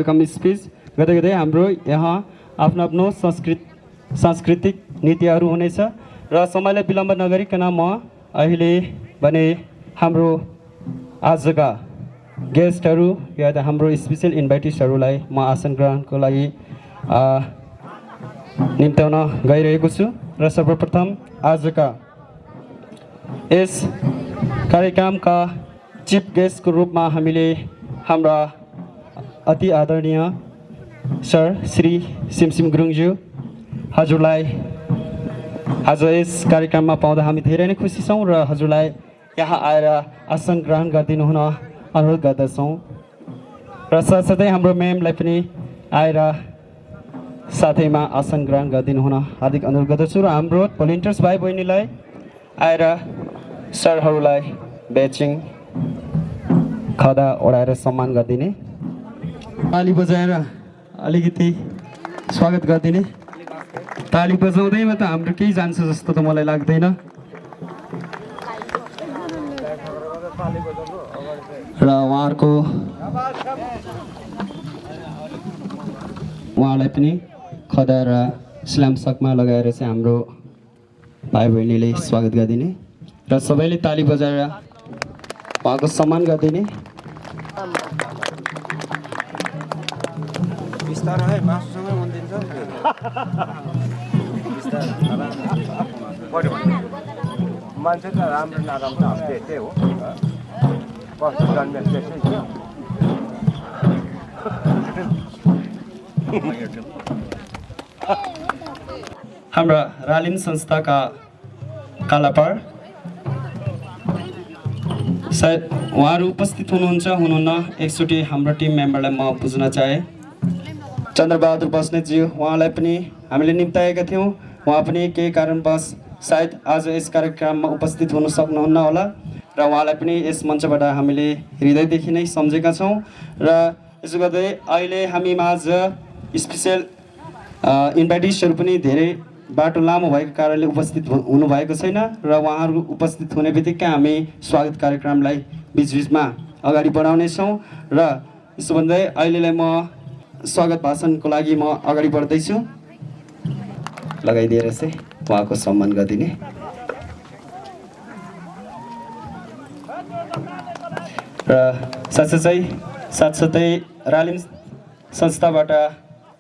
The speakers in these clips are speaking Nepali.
वेलकम स्पिच गर्दै गर्दै हाम्रो यहाँ आफ्नो आफ्नो सांस्कृतिक नीतिहरू हुनेछ र समयलाई विलम्ब नगरिकन म अहिले भने हाम्रो आजका गेस्टहरू या त हाम्रो स्पेशल इन्भाइटिसहरूलाई म आसन ग्रहणको लागि निम्त्याउन गइरहेको छु र सर्वप्रथम आजका यस कार्यक्रमका चिफ गेस्टको रूपमा हामीले हाम्रा अति आदरणीय सर श्री सिमसिम गुरुङज्यू हजुरलाई आज यस कार्यक्रममा पाउँदा हामी धेरै नै खुसी छौँ र हजुरलाई यहाँ आएर आसन ग्रहण गरिदिनु हुन अनुरोध गर्दछौँ र साथसाथै हाम्रो म्यामलाई पनि आएर साथैमा आसन ग्रहण गरिदिनु हुन हार्दिक अनुरोध गर्दछु र हाम्रो भोलिन्टियर्स भाइ बहिनीलाई आएर सरहरूलाई ब्याचिङ खदा ओढाएर सम्मान गरिदिने ताली बजाएर अलिकति स्वागत गरिदिने ताली बजाउँदैमा त हाम्रो केही जान्छ जस्तो त मलाई लाग्दैन र उहाँलाई पनि खदा र स्ल्याम सकमा लगाएर चाहिँ हाम्रो भाइ बहिनीले स्वागत गरिदिने र सबैले ताली बजाएर उहाँको सम्मान गरिदिने मान्छे त राम्रो नराम्रो त त्यही हो कस्तो जन्मेर त्यसै थियो हाम्रा रालिम संस्थाका कालापार सायद उहाँहरू उपस्थित हुनुहुन्छ हुनुहुन्न एकचोटि हाम्रो टिम मेम्बरलाई म बुझ्न चाहे चन्द्रबहादुर बस्नेतज्यू उहाँलाई पनि हामीले निम्ताएका थियौँ उहाँ पनि केही कारणवश सायद आज यस कार्यक्रममा उपस्थित हुन सक्नुहुन्न होला र उहाँलाई पनि यस मञ्चबाट हामीले हृदयदेखि नै सम्झेका छौँ र यसो गर्दै अहिले हामीमा आज स्पेसल इन्भाइटिसहरू पनि धेरै बाटो लामो भएको कारणले उपस्थित हुनुभएको छैन र उहाँहरू उपस्थित हुने बित्तिकै हामी स्वागत कार्यक्रमलाई बिचबिचमा अगाडि बढाउनेछौँ र यसो भन्दै अहिलेलाई म स्वागत भाषणको लागि म अगाडि बढ्दैछु लगाइदिएर चाहिँ उहाँको सम्मान गरिदिने र साथसाथै रालिम संस्थाबाट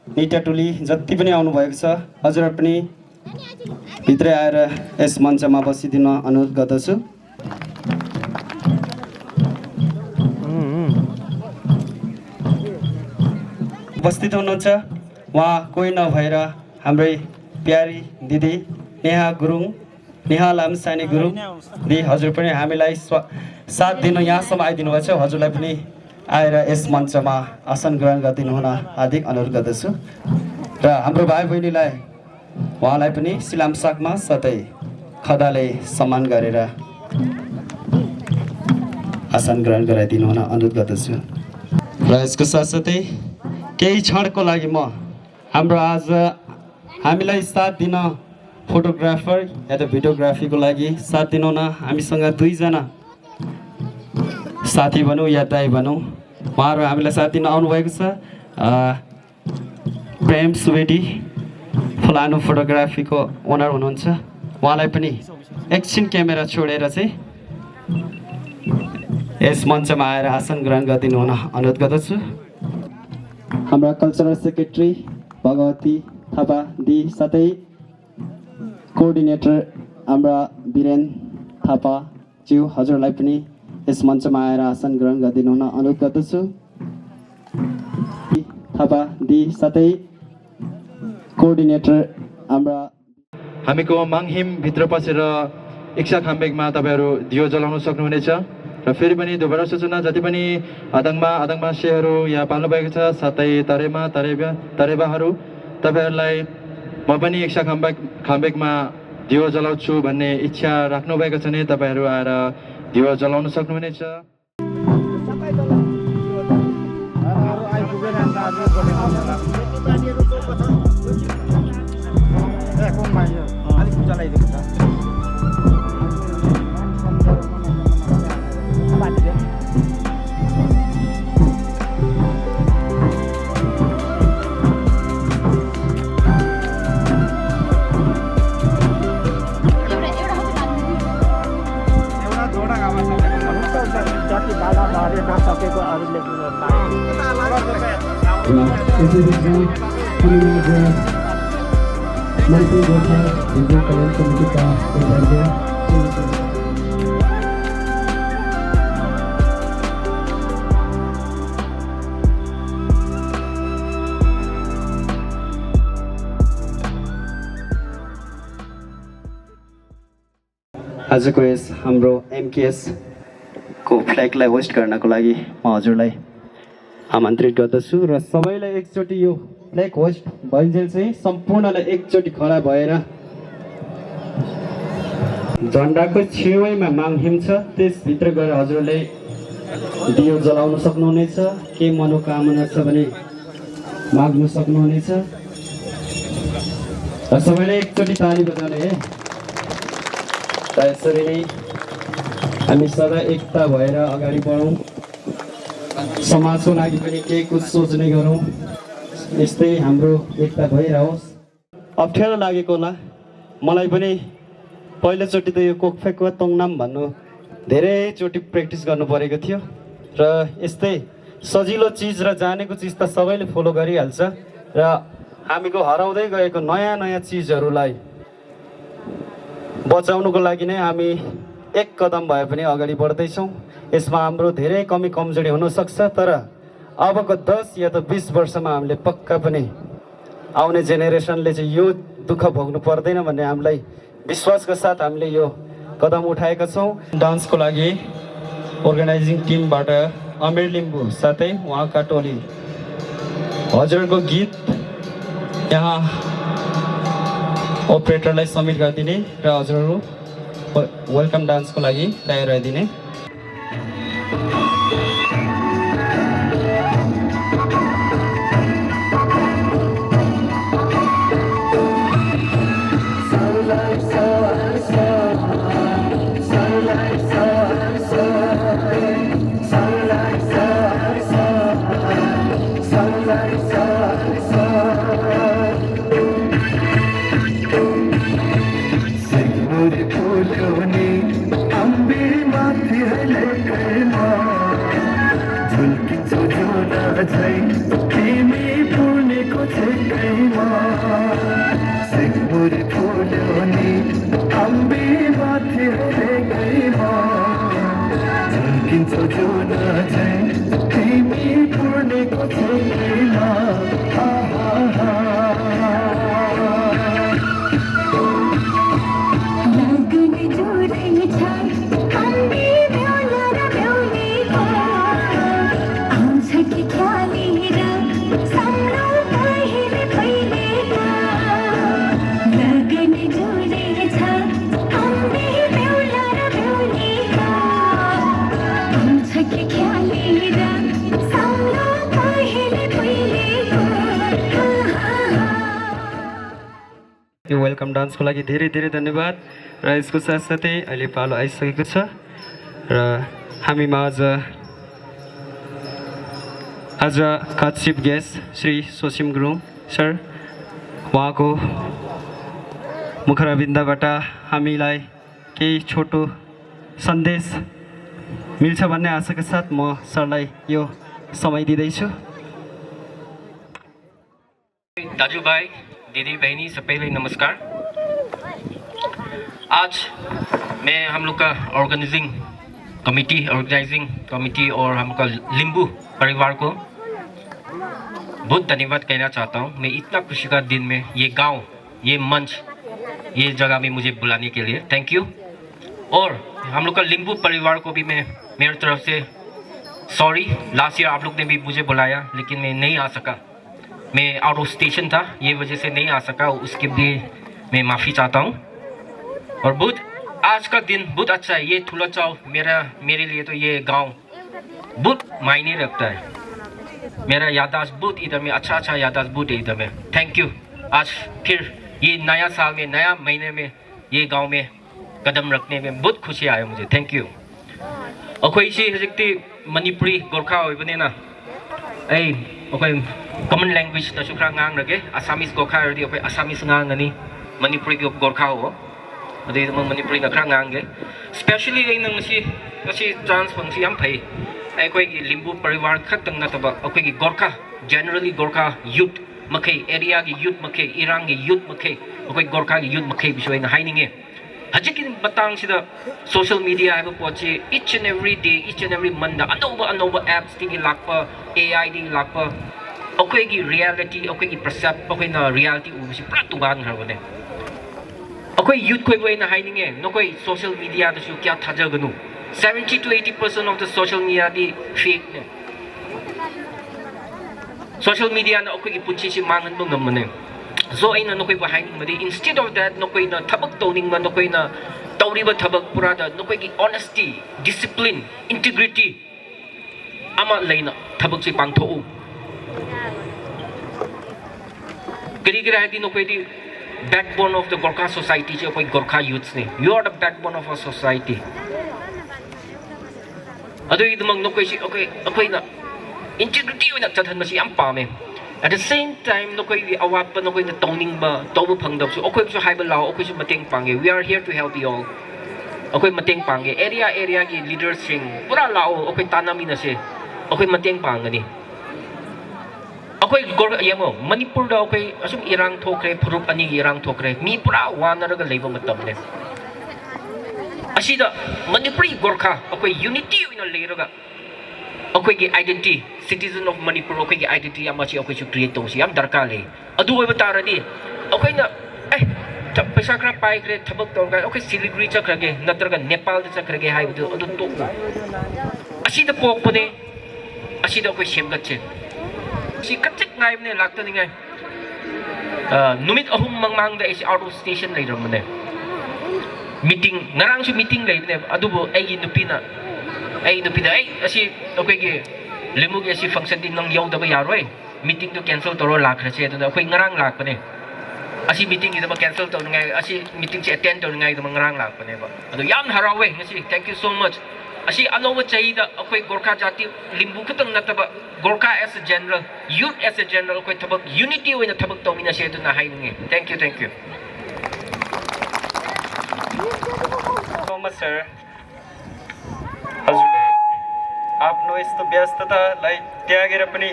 निटा टोली जति पनि आउनुभएको छ हजुरहरू पनि भित्रै आएर यस मञ्चमा बसिदिन अनुरोध गर्दछु उपस्थित हुनुहुन्छ उहाँ कोही नभएर हाम्रै प्यारी दिदी नेहा लामसाने गुरुङ दिदी हजुर पनि हामीलाई साथ दिनु यहाँसम्म आइदिनु भएको छ हजुरलाई पनि आएर यस मञ्चमा आसन ग्रहण गरिदिनु हुन हार्दिक अनुरोध गर्दछु र हाम्रो भाइ बहिनीलाई उहाँलाई पनि सिलाम साकमा साथै खदाले सम्मान गरेर आसन ग्रहण गराइदिनु हुन अनुरोध गर्दछु र यसको साथसाथै केही क्षणको लागि म हाम्रो आज हामीलाई साथ दिन फोटोग्राफर या त भिडियोग्राफीको लागि साथ दिनुहुन हामीसँग दुईजना साथी भनौँ या दाइ भनौँ उहाँहरू हामीलाई साथ दिन आउनुभएको छ प्रेम सुवेदी फलानु फोटोग्राफीको ओनर हुनुहुन्छ उहाँलाई पनि एकछिन क्यामेरा छोडेर चाहिँ यस मञ्चमा आएर आसन ग्रहण गरिदिनु हुन अनुरोध गर्दछु हाम्रा cultural secretary Bhagwati Thapa the साथै कोअर्डिनेटर हाम्रा वीरेन थापा ज्यू हजुरलाई पनि यस मञ्चमा आएर आसन ग्रहण गरिदिनु हुन अनुरोध गर्दछु थापा दि साथै कोअर्डिनेटर हाम्रा हामीको माङहिमभित्र पसेर इच्छा खाम्बेकमा तपाईँहरू दियो जलाउन सक्नुहुनेछ र फेरि पनि दोबारा सूचना जति पनि आदङमासेहरू यहाँ पाल्नुभएको छ साथै तरेबाहरू तपाईँहरूलाई म पनि इच्छा खाम्बेकमा दियो जलाउँछु भन्ने इच्छा राख्नुभएको छ भने तपाईँहरू आएर दियो जलाउन सक्नुहुनेछ कति बाला भरे नसकेको अरूले मन्त्री गोर्खा हिन्दू कल्याण समितिका उपाध्यक्ष आजको यस हाम्रो एमकेएस को फ्ल्यागलाई होस्ट गर्नको लागि म हजुरलाई आमन्त्रित गर्दछु र सबैलाई एकचोटि यो फ्ल्याग होस्ट भइन्जेल चाहिँ सम्पूर्णलाई एकचोटि खडा भएर झन्डाको छेउमा माङहिम छ त्यसभित्र गएर हजुरले दियो जलाउन सक्नुहुनेछ के मनोकामना छ भने माग्न सक्नुहुनेछ र सबैले एकचोटि ताली बजाउने है र यसरी नै हामी सदा एकता भएर अगाडि बढौँ समाजको लागि पनि केही कुछ सोच्ने गरौँ यस्तै हाम्रो एकता भइरहोस् अप्ठ्यारो लागेको होला मलाई पनि पहिलोचोटि त यो कोकफेकवा तोङनाम भन्नु धेरैचोटि प्र्याक्टिस गर्नु परेको थियो र यस्तै सजिलो चिज र जानेको चिज त सबैले फलो गरिहाल्छ र हामीको हराउँदै गएको नयाँ नयाँ चिजहरूलाई बचाउनुको लागि नै हामी एक कदम भए पनि अगाडि बढ्दैछौँ यसमा हाम्रो धेरै कमी कमजोरी हुनसक्छ तर अबको 10 या त 20 वर्षमा हामीले पक्का पनि आउने जेनेरेसनले चाहिँ यो दुःख भोग्नु पर्दैन भन्ने हामीलाई विश्वासका साथ हामीले यो कदम उठाएका छौँ डान्सको लागि अर्गनाइजिङ टिमबाट अमिर लिम्बू साथै उहाँका टोली हजुरको गीत यहाँ अपरेटरलाई सब्मिट गरिदिने र हजुरहरू वेलकम डान्सको लागि तयार रहिदिने यो वेलकम डान्सको लागि धेरै धेरै धन्यवाद र यसको साथसाथै अहिले पालो आइसकेको छ र हामीमा आजका chief guest Shri Sosim Gurung sir उहाँको मुखरविन्दबाट हामीलाई केही छोटो सन्देश मिल्छ भन्ने आशाका साथ म सरलाई यो समय दिँदैछु दाजुभाइ दीदी बहनी सबैलाई नमस्कार आज मैं हम लोग का ऑर्गेनाइजिंग कमिटी और हम लोग का लिम्बू परिवार को बहुत धन्यवाद कहना चाहता हूँ। मैं इतना खुशी का दिन में ये गांव, ये मंच, ये जगह में मुझे बुलाने के लिए थैंक यू। और हम लोग का लिम्बू परिवार को भी मैं मेरी तरफ से सॉरी। लास्ट ईयर आप लोग ने भी मुझे बुलाया लेकिन मैं नहीं आ सका, मैं आउट ऑफ स्टेशन था, ये वजह से नहीं आ सका, उसके लिए मैं माफ़ी चाहता हूँ। और बहुत आज का दिन बहुत अच्छा है। ये थुला चाव मेरे लिए तो ये गांव बहुत मायने रखता है। मेरा याददाश्त बहुत इधर में अच्छा याददाश्त बहुत है इधर में। Thank you. आज फिर ये नया साल में नया महीने में ये गांव में कदम रखने में बहुत खुशी आया मुझे। Thank you. अखोई हजिक्ति मणिपुरी गोरखा होइबनेना अखोई कमन लैंग्वेज तसु खरा ngang रगे आसामीज गोरखा रदी अखोई Assamese ngang ngani Manipuri Gorkha हो Adi mang Manipuri na krang ngang especially ay nang si trans pang si ampay ay koi limbu pariwar khatang na taba akoi gi Gorkha generally Gorkha youth makai area gi youth makai irang gi youth makai akoi Gorkha gi youth makai bisoi na haininge hajikin batang sida social media have pochi each and every day each and every month anova apps tigi lakpa AI di lakpa akoi gi reality akoi gi percept akoi na reality u si pratuban harone akoi youth koi boy na haininge no koi social media da su kya thajaganu 70 to 80% of the social media di fake ne social media na akoi gi punchi si mangan mo ngamane so aina no koi ba haining madi instead of that no koi na thabak toning ma no koi na tauriba thabak pura da no koi gi honesty discipline integrity ama leina thabak si pangtho kiri kira hadi no koi di backbone of the Gorkha society je koi Gorkha youths ne you are the backbone of our society adu idumang no koi si okay na integrity na chathan ma si am pa me at the same time no koi awap pa no koi na toning ba tobu phangdap so okay so haiba lao okay so mateng pange we are here to help you all okay mateng pange area gi leaders sing pura lao okay tanami na se okay mateng pangani okay Gorkha yamo Manipur da okay asum irang thokre phurup ani irang thokre mi pura wanaraga leiba matam ne asida Manipuri Gorkha okay unity ina leiraga okay gi identity citizen of Manipur okay gi identity amachi okay chu create to si am darka le adu oi batara di okay na paisa kra pai kre thabak tor ga okay Siliguri chakrage natraga Nepal da chakrage hai bu adu to asida pok pone asida okay semgat che si katik ngai ne lakta ni ngai numit ahum mang da is out of station lai ram ne meeting ngarang su meeting lai ne adu bo ai nupina ai asi okay gi limu gi asi function din nang yaw da ba yaroi meeting to cancel toro lakra che da okay ngarang lak pa ne asi meeting gi da ba cancel to ngai asi meeting che attend to ngai da ngarang lak pa ne ba adu yam harawe ngasi thank you so much asi anowa chai da okay Gorkha jati limbu khatang na taba Gorkha as a general youth as a general okay thabak unity oina thabak to mina she na hai nge thank you so much sir आफ्नो यस्तो व्यस्ततालाई त्यागेर पनि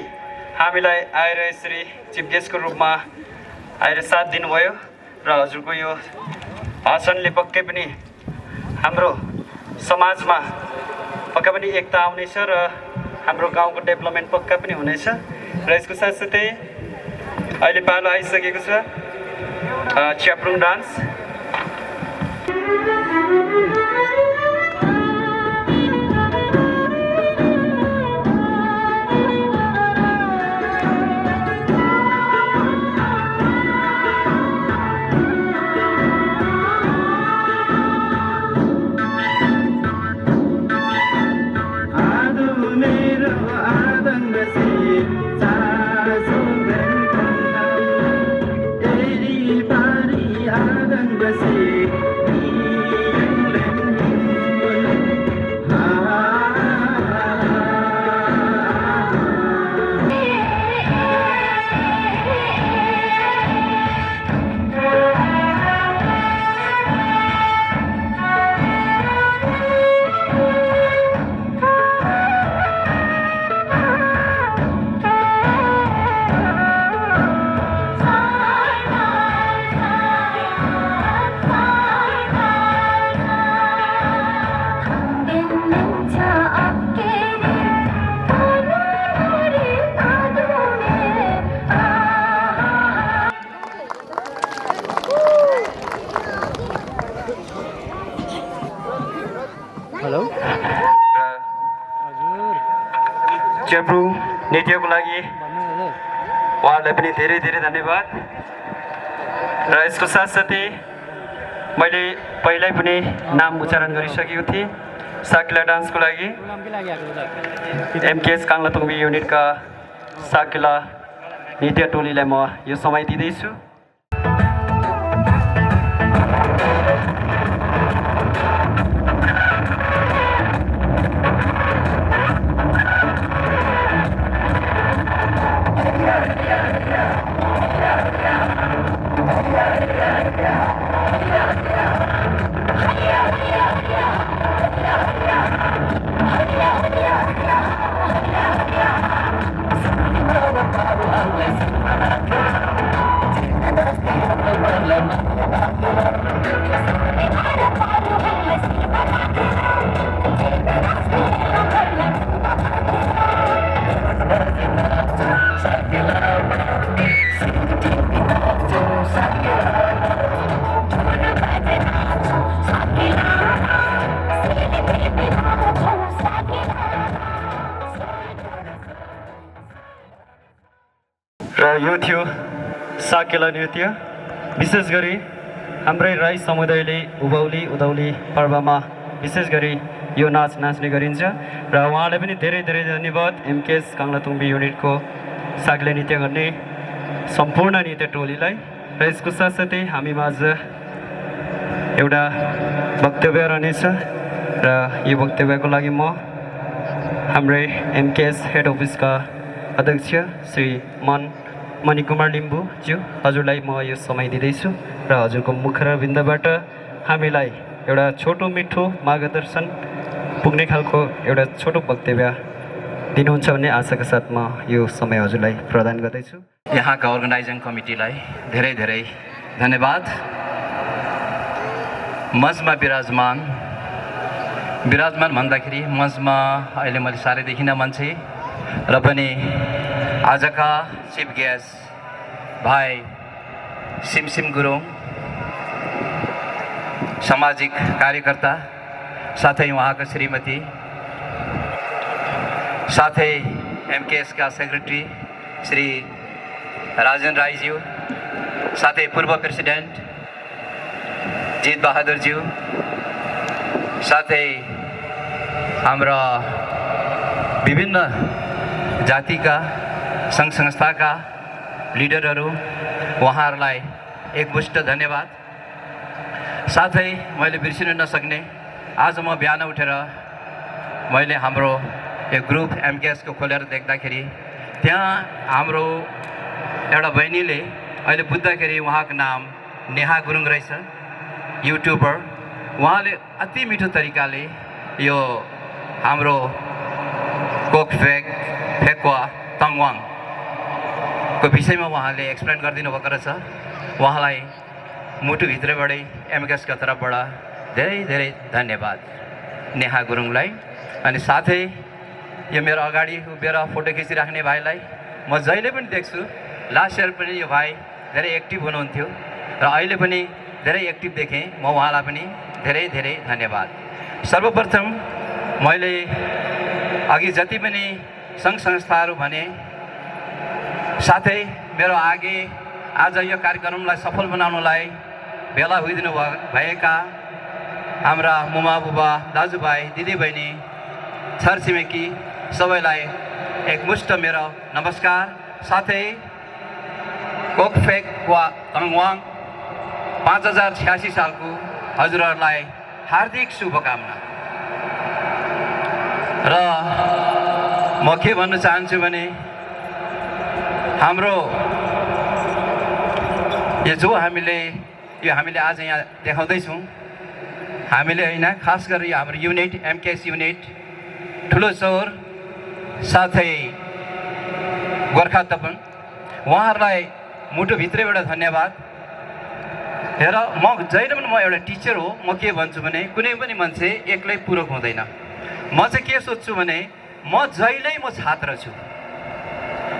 हामीलाई आएर यसरी चिफ गेस्टको रूपमा आएर साथ दिनुभयो र हजुरको यो भाषणले पक्कै पनि हाम्रो समाजमा पक्का पनि एकता आउनेछ र हाम्रो गाउँको डेभलपमेन्ट पक्का पनि हुनेछ र यसको साथसाथै अहिले पालो आइसकेको छ च्याप्रुङ डान्स च्याप्रुङ नृत्यको लागि उहाँहरूलाई पनि धेरै धेरै धन्यवाद र यसको साथसाथै मैले पहिल्यै पनि नाम उच्चारण गरिसकेको थिएँ साकेला डान्सको लागि एमकेएस काङ्लातोङबी युनिटका साकेला नृत्य टोलीलाई म यो समय दिँदैछु र यो थियो साकेला नृत्य। विशेष गरी हाम्रै राई समुदायले उभौली उधौली पर्वमा विशेष गरी यो नाच नाच्ने गरिन्छ र उहाँलाई पनि धेरै धेरै धन्यवाद। एमकेएस काङ्लातुङ्बी युनिटको साकेला नृत्य गर्ने सम्पूर्ण नृत्य टोलीलाई। र यसको साथसाथै हामीमाझ एउटा वक्तव्य रहनेछ र यो वक्तव्यको लागि म हाम्रै एमकेएस हेड अफिसका अध्यक्ष श्री मणिकुमार लिम्बूज्यू हजुरलाई म यो समय दिँदैछु र हजुरको मुखरविन्दबाट हामीलाई एउटा छोटो मिठो मार्गदर्शन पुग्ने खालको एउटा छोटो वक्तव्य दिनुहुन्छ भन्ने आशाका साथ म यो समय हजुरलाई प्रदान गर्दैछु। यहाँका अर्गनाइजिङ कमिटीलाई धेरै धेरै धन्यवाद। मञ्चमा विराजमान भन्दाखेरि मञ्चमा अहिले मैले साह्रै देखिनँ मान्छे र पनि आजका चिफ गेस्ट भाइ सिमसिम गुरुङ सामाजिक कार्यकर्ता, साथै उहाँका श्रीमती, साथै एमकेएसका सेक्रेटरी श्री राजन राईज्यू, साथै पूर्व प्रेसिडेन्ट जित बहादुरज्यू, साथै हाम्रा विभिन्न जातिका सङ्घ संस्थाका लिडरहरू, उहाँहरूलाई एकमुष्ट धन्यवाद। साथै मैले बिर्सिन नसक्ने, आज म बिहान उठेर मैले हाम्रो यो ग्रुप एमकेएसको खोलेर देख्दाखेरि त्यहाँ हाम्रो एउटा बहिनीले अहिले बुझ्दाखेरि उहाँको नाम नेहा गुरुङ रहेछ, युट्युबर। उहाँले अति मिठो तरिकाले यो हाम्रो कोकफेक्वा तङ्वाङको विषयमा उहाँले एक्सप्लेन गरिदिनु भएको रहेछ। उहाँलाई मुटुभित्रबाटै एमकेएसका तर्फबाट धेरै धेरै धन्यवाद नेहा गुरुङलाई। अनि साथै यो मेरो अगाडि उभिएर फोटो खिचिराख्ने भाइलाई म जहिले पनि देख्छु। लास्ट इयर पनि यो भाइ धेरै एक्टिभ हुनुहुन्थ्यो र अहिले पनि धेरै एक्टिभ देखेँ। म उहाँलाई पनि धेरै धेरै धन्यवाद। सर्वप्रथम मैले अघि जति पनि सङ्घ संस्थाहरू भने, साथै मेरो आज यो कार्यक्रमलाई सफल बनाउनलाई भेला होइदिनु भएका हाम्रा मुमा बुबा, दाजुभाइ, दिदीबहिनी, छरछिमेकी सबैलाई एकमुष्ट मेरो नमस्कार। साथै कोकफेक्वा तङ्वाङ 5086 सालको हजुरहरूलाई हार्दिक शुभकामना। र म के भन्न चाहन्छु भने हाम्रो जो हामीले आज यहाँ देखाउँदैछौँ, हामीले होइन, खास गरी हाम्रो युनिट एमकेएस युनिट ठुलो चौर साथै गोर्खा तपन, उहाँहरूलाई मुटुभित्रैबाट धन्यवाद। हेर, म जहिले पनि म एउटा टिचर हो। म के भन्छु भने कुनै पनि मान्छे एक्लै पूरक हुँदैन। म चाहिँ के सोच्छु भने म जहिल्यै म छात्र छु,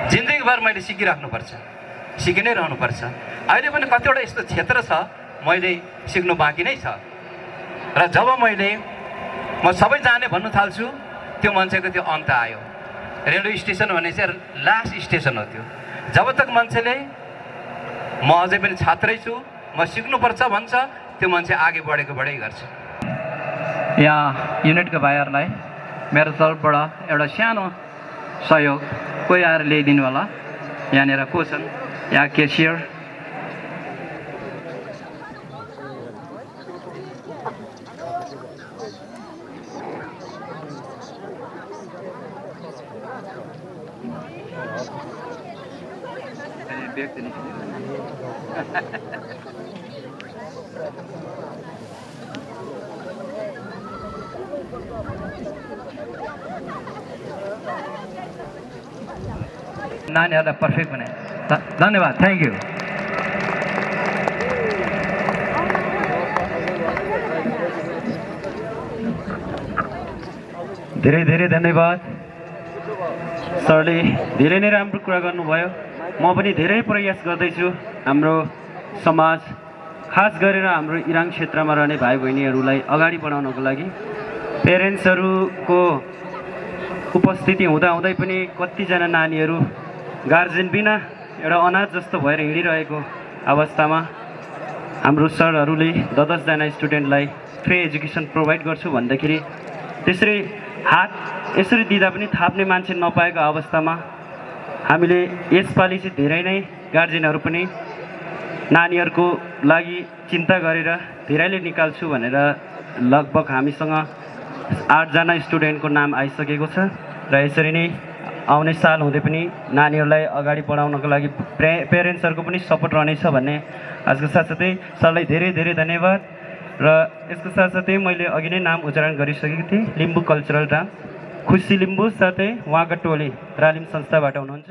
जिन्दगीभर मैले सिकिराख्नुपर्छ, सिकि नै रहनुपर्छ। अहिले पनि कतिवटा यस्तो क्षेत्र छ मैले सिक्नु बाँकी नै छ। र जब म सबै जाने भन्नु थाल्छु, त्यो मान्छेको त्यो अन्त आयो। रेलवे स्टेसन भने चाहिँ लास्ट स्टेसन हो त्यो। जब तक मान्छेले म अझै पनि छात्रै छु, म सिक्नुपर्छ भन्छ, त्यो मान्छे अघि बढेको गर्छ। यहाँ युनिटको भाइहरूलाई मेरो तर्फबाट एउटा सानो सहयोग कोही आएर ल्याइदिनु होला। यहाँनिर को छन्? यहाँ केसियर, नानीहरूलाई पर्फेक्ट बनाए। धन्यवाद, थ्याङ्क यू। धेरै धेरै धन्यवाद सरले धेरै नै राम्रो कुरा गर्नुभयो। म पनि धेरै प्रयास गर्दैछु हाम्रो समाज खास गरेर हाम्रो इराङ क्षेत्रमा रहने भाइ बहिनीहरूलाई अगाडि बढाउनको लागि पेरेन्ट्सहरूको उपस्थिति हुँदाहुँदै पनि कतिजना नानीहरू गार्जेन बिना एउटा अनाथ जस्तो भएर हिँडिरहेको अवस्थामा हाम्रो सरहरूले 10-10जना स्टुडेन्टलाई फ्री एजुकेसन प्रोभाइड गर्छु भन्दाखेरि त्यसरी हात यसरी दिँदा पनि थाप्ने मान्छे नपाएको अवस्थामा हामीले यसपालि चाहिँ धेरै नै गार्जेनहरू पनि नानीहरूको लागि चिन्ता गरेर धेरैले निकाल्छु भनेर लगभग हामीसँग 8जना स्टुडेन्टको नाम आइसकेको छ र यसरी नै आउने साल हुँदै पनि नानीहरूलाई अगाडि बढाउनको लागि पेरेन्ट्सहरूको पनि सपोर्ट रहनेछ भन्ने आजको साथसाथै सरलाई धेरै धेरै धन्यवाद। र यसको साथसाथै मैले अघि नै नाम उच्चारण गरिसकेको थिएँ, लिम्बू कल्चरल डान्स खुसी लिम्बू साथै उहाँको टोली रालिम संस्थाबाट हुनुहुन्छ।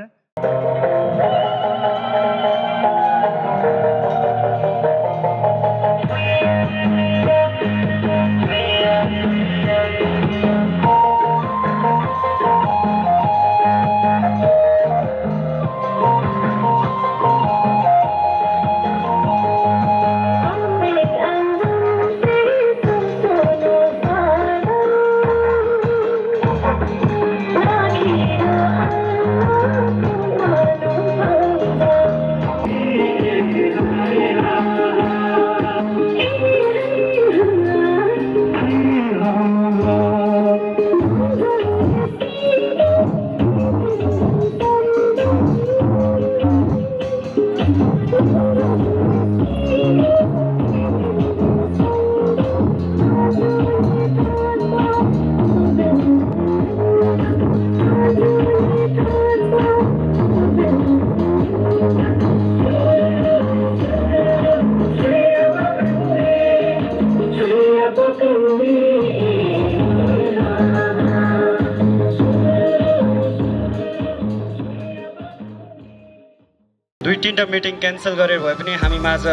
दुई-तीनवटा मिटिङ क्यान्सल गरेर भए पनि हामी माझ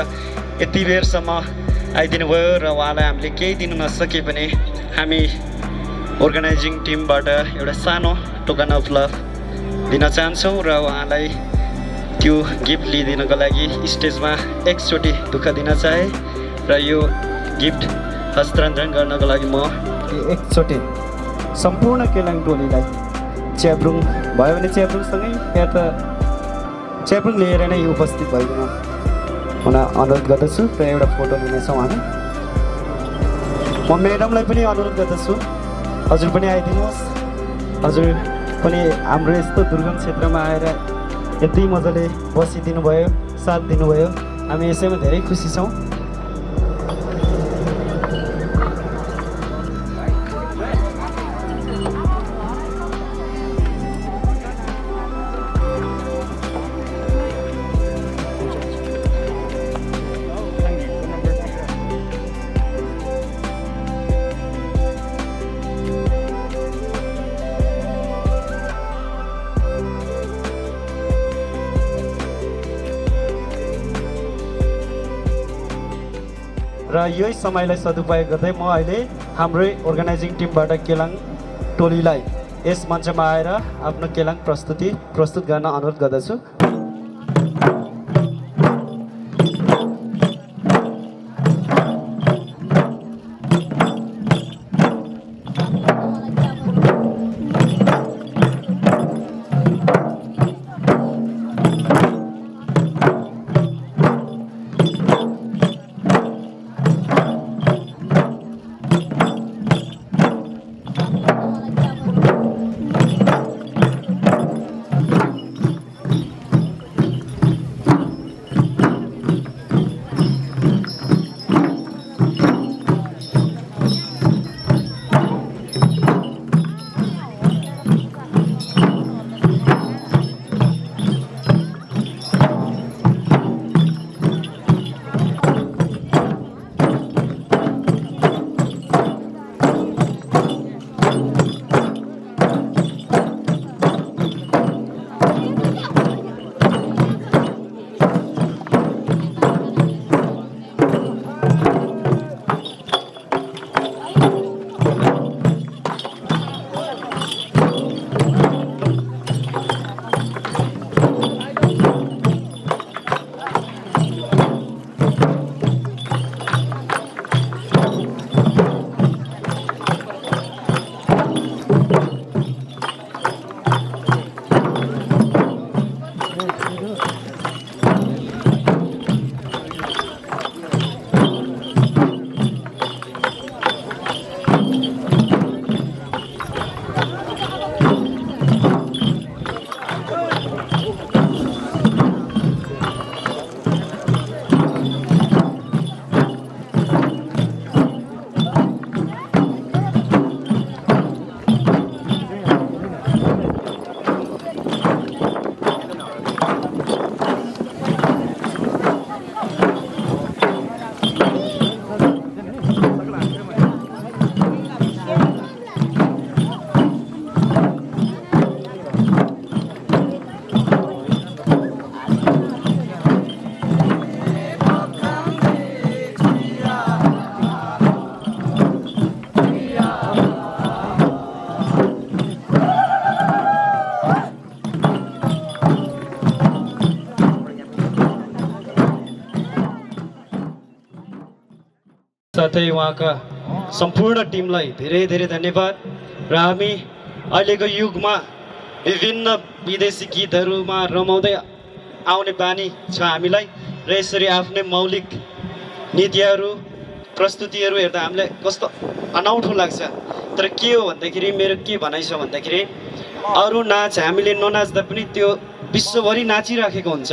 यति बेरसम्म आइदिनु भयो र उहाँलाई हामीले केही दिनु नसके पनि हामी अर्गनाइजिङ टिमबाट एउटा सानो टोकन अफ लभ दिन चाहन्छौँ र उहाँलाई त्यो गिफ्ट लिइदिनको लागि स्टेजमा एकचोटि दुःख दिन चाहे र यो गिफ्ट हस्तान्तरण गर्नको लागि म एकचोटि सम्पूर्ण केलाङ टोलीलाई च्याब्रुङ भयो भने च्याब्रुङसँगै या त च्याब्रुङ लिएर नै उपस्थित भइदिनु हुन अनुरोध गर्दछु र एउटा फोटो लिनेछौँ हामी। म म्याडमलाई पनि अनुरोध गर्दछु हजुर पनि आइदिनुहोस्। हजुर पनि हाम्रो यस्तो दुर्गम क्षेत्रमा आएर यति मजाले बसिदिनु भयो, साथ दिनुभयो, हामी यसैमा धेरै खुसी छौँ। र यही समयलाई सदुपयोग गर्दै म अहिले हाम्रै अर्गनाइजिङ टिमबाट केलाङ टोलीलाई यस मञ्चमा आएर आफ्नो केलाङ प्रस्तुत गर्न अनुरोध गर्दछु। साथै उहाँका सम्पूर्ण टिमलाई धेरै धेरै धन्यवाद। र हामी अहिलेको युगमा विभिन्न विदेशी गीतहरूमा रमाउँदै आउने बानी छ हामीलाई, र यसरी आफ्नै मौलिक नृत्यहरू प्रस्तुतिहरू हेर्दा हामीलाई कस्तो अनौठो लाग्छ। तर के हो भन्दाखेरि मेरो के भनाइ छ भन्दाखेरि अरू नाच हामीले ननाच्दा पनि त्यो विश्वभरि नाचिराखेको हुन्छ।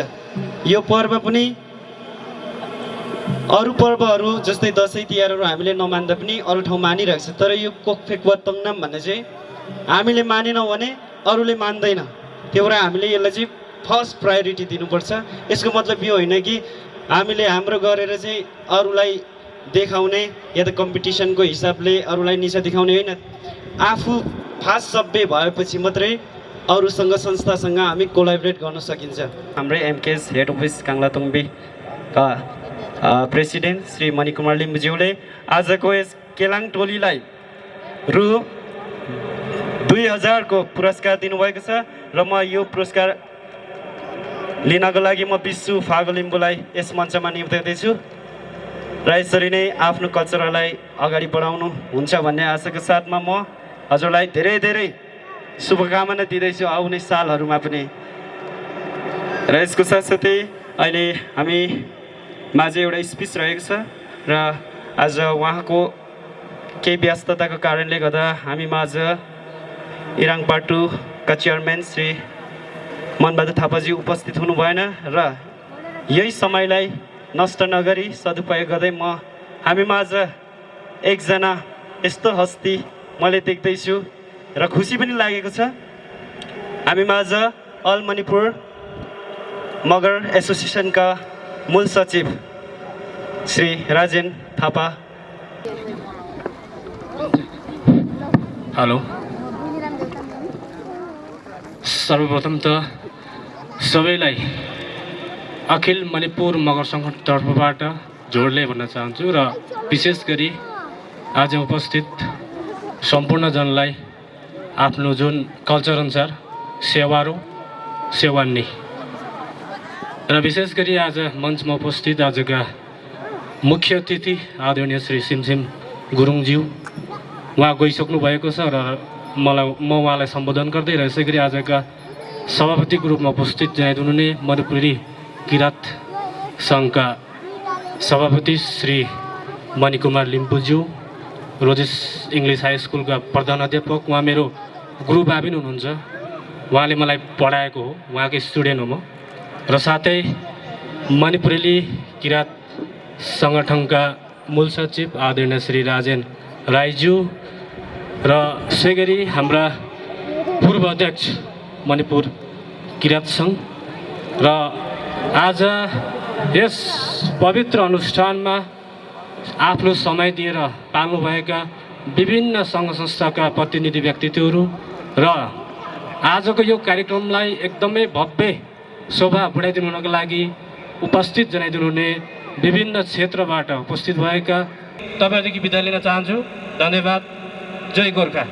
यो पर्व पनि अरू पर्वहरू जस्तै दसैँ तिहारहरू हामीले नमान्दा पनि अरू ठाउँ मानिरहेको छ। तर यो कोकफेक वा तङनाम भन्ने चाहिँ हामीले मानेनौँ भने अरूले मान्दैन। त्यो भएर हामीले यसलाई चाहिँ फर्स्ट प्रायोरिटी दिनुपर्छ। यसको मतलब यो होइन कि हामीले हाम्रो गरेर चाहिँ अरूलाई देखाउने या त कम्पिटिसनको हिसाबले अरूलाई निसा देखाउने होइन। आफू फास्ट सभ्य भएपछि मात्रै अरूसँग संस्थासँग हामी कोलाबरेट गर्न सकिन्छ। हाम्रै एमकेएस हेड अफिस काङ्लातुङबीका प्रेसिडेन्ट श्री मणिकुमार लिम्बुज्यूले आजको यस केलाङ टोलीलाई रु 2000 को पुरस्कार दिनुभएको छ। र म यो पुरस्कार लिनको लागि म विशु फागु लिम्बुलाई यस मञ्चमा निम्त्याउँदैछु। र यसरी नै आफ्नो कल्चरलाई अगाडि बढाउनु हुन्छ भन्ने आशाको साथमा म हजुरलाई धेरै धेरै शुभकामना दिँदैछु आउने सालहरूमा पनि। र यसको साथसाथै अहिले हामी माझ एउटा स्पिच रहेको छ र आज उहाँको केही व्यस्तताको कारणले गर्दा हामी माझ इराङपाटुका चेयरम्यान श्री मनबहादुर थापाजी उपस्थित हुनु भएन। र यही समयलाई नष्ट नगरी सदुपयोग गर्दै हामी माझ एकजना यस्तो हस्ती मैले देख्दैछु र खुसी पनि लागेको छ। हामी माझ अल मणिपुर मगर एसोसिएसनका मूल सचिव श्री राजेन थापा। हेलो, सर्वप्रथम त सबैलाई अखिल मणिपुर मगर सङ्गठन तर्फबाट जोडले भन्न चाहन्छु र विशेष गरी आज उपस्थित सम्पूर्ण जनलाई आफ्नो जुन कल्चर अनुसार सेवारो सेवान्नी र विशेष गरी आज मञ्चमा उपस्थित आजका मुख्य अतिथि आदरणीय श्री सिमसिम गुरुङज्यू उहाँ गइसक्नु भएको छ र म उहाँलाई सम्बोधन गर्दै र यसै गरी आजका सभापतिको रूपमा उपस्थित जनाइदिनुहुने मधुपुरी किराँत सङ्घका सभापति श्री मणिकुमार लिम्बुज्यू, रोजेस इङ्ग्लिस हाई स्कुलका प्रधान अध्यापक, उहाँ मेरो गुरु बाबिन हुनुहुन्छ। उहाँले मलाई पढाएको हो, उहाँकै स्टुडेन्ट हो म। र साथै मणिपुरेली किराँत सङ्गठनका मूल सचिव आदरणीय श्री राजेन राईज्यू र यसै गरी हाम्रा पूर्व अध्यक्ष मणिपुर किराँत सङ्घ। र आज यस पवित्र अनुष्ठानमा आफ्नो समय दिएर पाल्नुभएका विभिन्न सङ्घ संस्थाका प्रतिनिधि व्यक्तित्वहरू र आजको यो कार्यक्रमलाई एकदमै भव्य शोभा बढाइदिनु हुनको लागि उपस्थित जनाइदिनु हुने विभिन्न क्षेत्रबाट उपस्थित भएका तपाईँहरूदेखि बिदा लिन चाहन्छु। धन्यवाद। जय गोर्खा।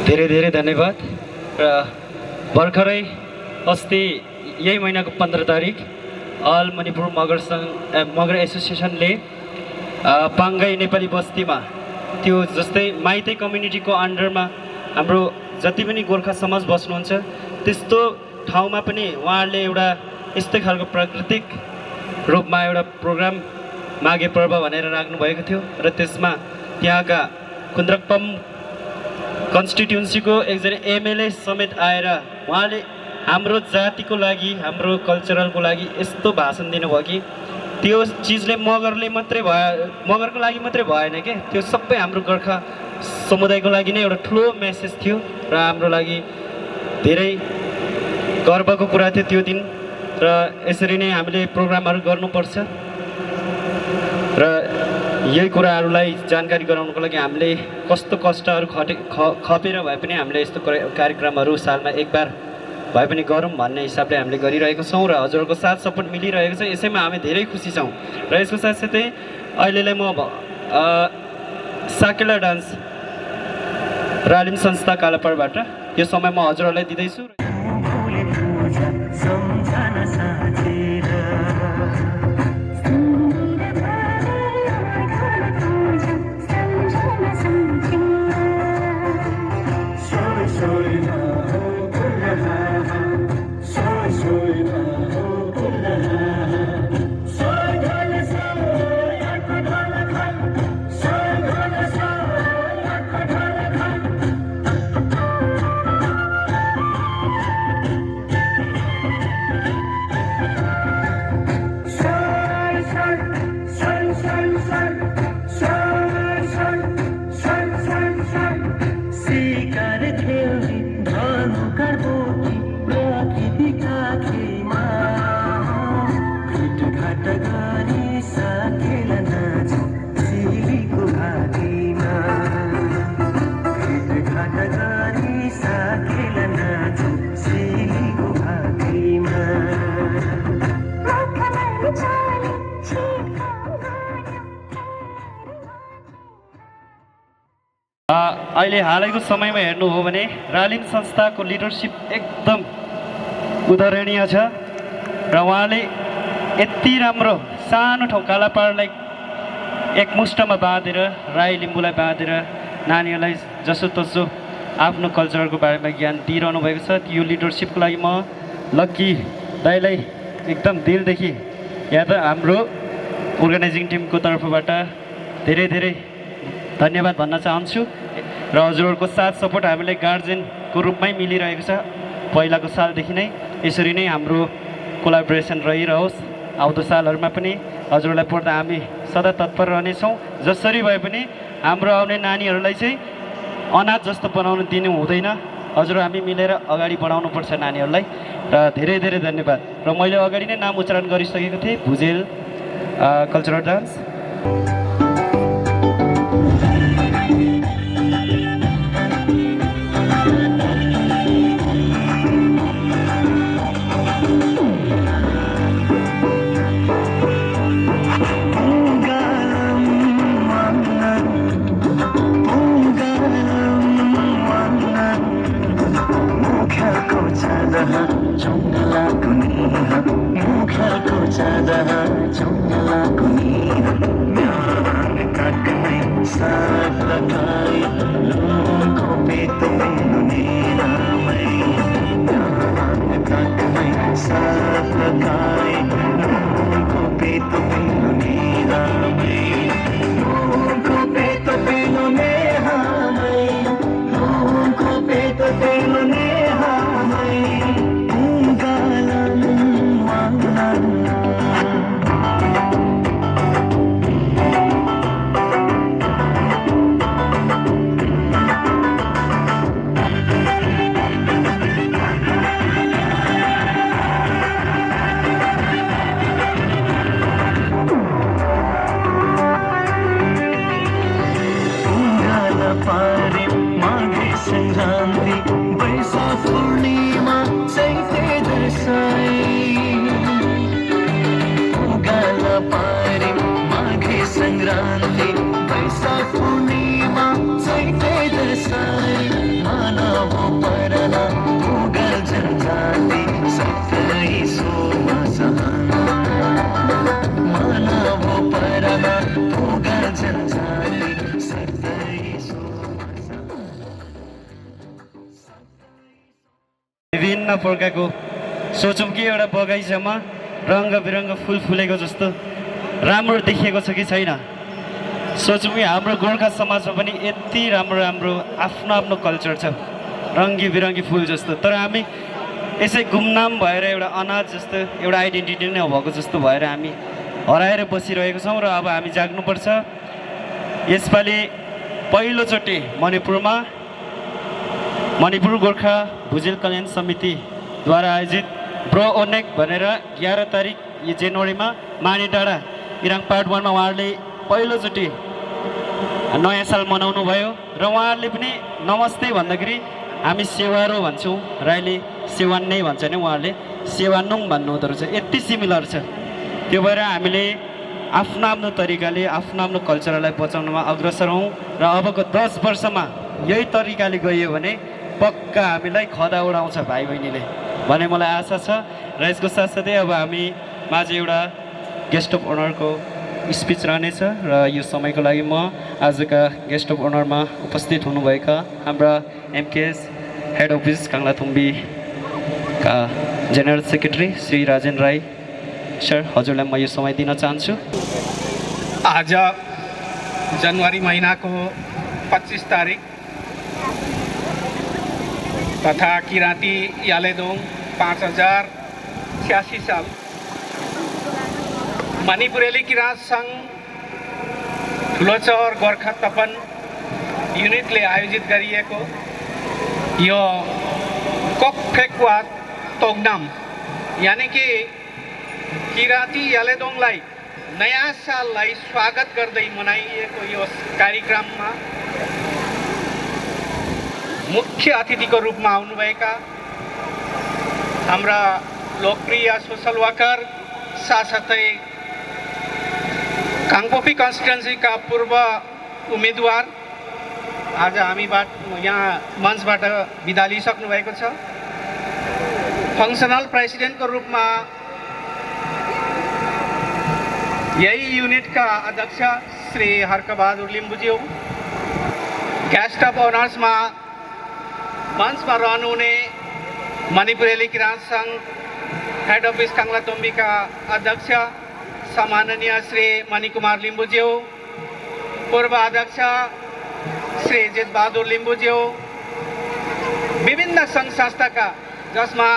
धेरै धेरै धन्यवाद। र भर्खरै अस्ति यही महिनाको 15 तारिक अल मणिपुर मगर एसोसिएसनले पाङ्गाई नेपाली बस्तीमा त्यो जस्तै माइते कम्युनिटीको अन्डरमा हाम्रो जति पनि गोर्खा समाज बस्नुहुन्छ त्यस्तो ठाउँमा पनि उहाँहरूले एउटा यस्तै खालको प्राकृतिक रूपमा एउटा प्रोग्राम माघे पर्व भनेर राख्नुभएको थियो। र त्यसमा त्यहाँका कुन्द्रकपम कन्स्टिट्युन्सीको एकजना एमएलए समेत आएर उहाँले हाम्रो जातिको लागि हाम्रो कल्चरलको लागि यस्तो भाषण दिनुभयो कि त्यो चिजले मगरको लागि मात्रै भएन के, त्यो सबै हाम्रो गोर्खा समुदायको लागि नै एउटा ठुलो मेसेज थियो र हाम्रो लागि धेरै गर्वको कुरा थियो त्यो दिन। र यसरी नै हामीले प्रोग्रामहरू गर्नुपर्छ र यही कुराहरूलाई जानकारी गराउनको लागि हामीले कस्तो कष्टहरू खपेर भए पनि हामीले यस्तो कार्यक्रमहरू सालमा एक बार भए पनि गरौँ भन्ने हिसाबले हामीले गरिरहेको छौँ र हजुरहरूको साथ सपोर्ट मिलिरहेको छ। यसैमा हामी धेरै खुसी छौँ। र यसको साथसाथै अहिलेलाई म साकेला डान्स रालिम संस्था कालापाडबाट यो समय म हजुरहरूलाई दिँदैछु। अहिले हालैको समयमा हेर्नु हो भने रालिङ संस्थाको लिडरसिप एकदम उदाहरणीय छ र उहाँले यति राम्रो सानो ठाउँ कालापाडलाई एकमुष्टमा बाँधेर राई लिम्बूलाई बाँधेर नानीहरूलाई जसोतसो आफ्नो कल्चरको बारेमा ज्ञान दिइरहनु भएको छ। यो लिडरसिपको लागि म लक्की दाइलाई एकदम दिलदेखि या त हाम्रो अर्गनाइजिङ टिमको तर्फबाट धेरै धेरै धन्यवाद भन्न चाहन्छु र हजुरहरूको साथ सपोर्ट हामीलाई गार्जेनको रूपमै मिलिरहेको छ पहिलाको सालदेखि नै। यसरी नै हाम्रो कोलाबोरेसन रहिरहोस्। आउँदो सालहरूमा पनि हजुरहरूलाई पढ्दा हामी सदा तत्पर रहनेछौँ। जसरी भए पनि हाम्रो आउने नानीहरूलाई चाहिँ अनाथ जस्तो बनाउनु दिनु हुँदैन। हजुर हामी मिलेर अगाडि बढाउनुपर्छ नानीहरूलाई र धेरै धेरै धन्यवाद। र मैले अगाडि नै नाम उच्चारण गरिसकेको थिएँ, भुजेल कल्चरल डान्स। विभिन्न प्रकारको सोचौँ कि एउटा बगैँचामा रङ्ग बिरङ्ग फुल फुलेको जस्तो राम्रो देखिएको छ कि छैन। सोचौँ कि हाम्रो गोर्खा समाजमा पनि यति राम्रो राम्रो आफ्नो आफ्नो कल्चर छ, रङ्गी बिरङ्गी फुल जस्तो। तर हामी यसै गुमनाम भएर एउटा अनाज जस्तो एउटा आइडेन्टिटी नै भएको जस्तो भएर हामी हराएर बसिरहेको छौँ र अब हामी जाग्नुपर्छ। यसपालि पहिलोचोटि मणिपुर गोर्खा भुजेल कल्याण समितिद्वारा आयोजित ब्रो ओनेक भनेर 11 तारिक जनवरीमा मानेडाँडा इराङ पार्ट 1 मा उहाँहरूले पहिलोचोटि नयाँ साल मनाउनु भयो र उहाँहरूले पनि नमस्ते भन्दाखेरि हामी सेवारो भन्छौँ, राईले सेवान नै भन्छ नि, उहाँहरूले सेवानुङ भन्नुहुँदो रहेछ। यति सिमिलर छ। त्यो भएर हामीले आफ्नो आफ्नो तरिकाले आफ्नो आफ्नो कल्चरलाई बचाउनमा अग्रसर हौँ र अबको 10 वर्षमा यही तरिकाले गइयो भने पक्का हामीलाई खदा उडाउँछ भाइ बहिनीले भन्ने मलाई आशा छ। र यसको साथसाथै अब हामी माझ एउटा गेस्ट अफ अनरको स्पिच रहनेछ र यो समयको लागि म आजका गेस्ट अफ अनरमा उपस्थित हुनुभएका हाम्रा एमकेएस हेड अफिस काङ्लाथुम्बीका general secretary Shri Rajen Rai sir, हजुरलाई म यो समय दिन चाहन्छु। आज जनवरी महिनाको 25 तारिक तथा किराँती यालेदोङ 5086 साल मणिपुरेली किराँत सङ्घ ठुलोचौर गोर्खा तपन युनिटले आयोजित गरिएको यो कोकफेक्वा तोगनाम यानि कि किराँती यालेदोङलाई नयाँ साललाई स्वागत गर्दै मनाइएको यो कार्यक्रममा मुख्य अतिथिको रूपमा आउनुभएका हाम्रा लोकप्रिय सोसल वर्कर साथसाथै काङपोपी कन्स्टिट्युन्सीका पूर्व उम्मेदवार आज हामीबाट यहाँ मञ्चबाट बिदा लिइसक्नु भएको छ। फङ्सनल प्रेसिडेन्टको रूपमा यही युनिटका अध्यक्ष श्री हर्कबहादुर लिम्बुज्यू, गेस्ट अफ अनर्समा मञ्चमा रहनुहुने मणिपुरेली किराँत सङ्घ हेड अफिस काङ्लातोम्बीका अध्यक्ष सम्माननीय श्री मणिकुमार लिम्बुज्यू, पूर्व अध्यक्ष श्री जितबहादुर लिम्बुज्यू, विभिन्न सङ्घ संस्थाका जसमा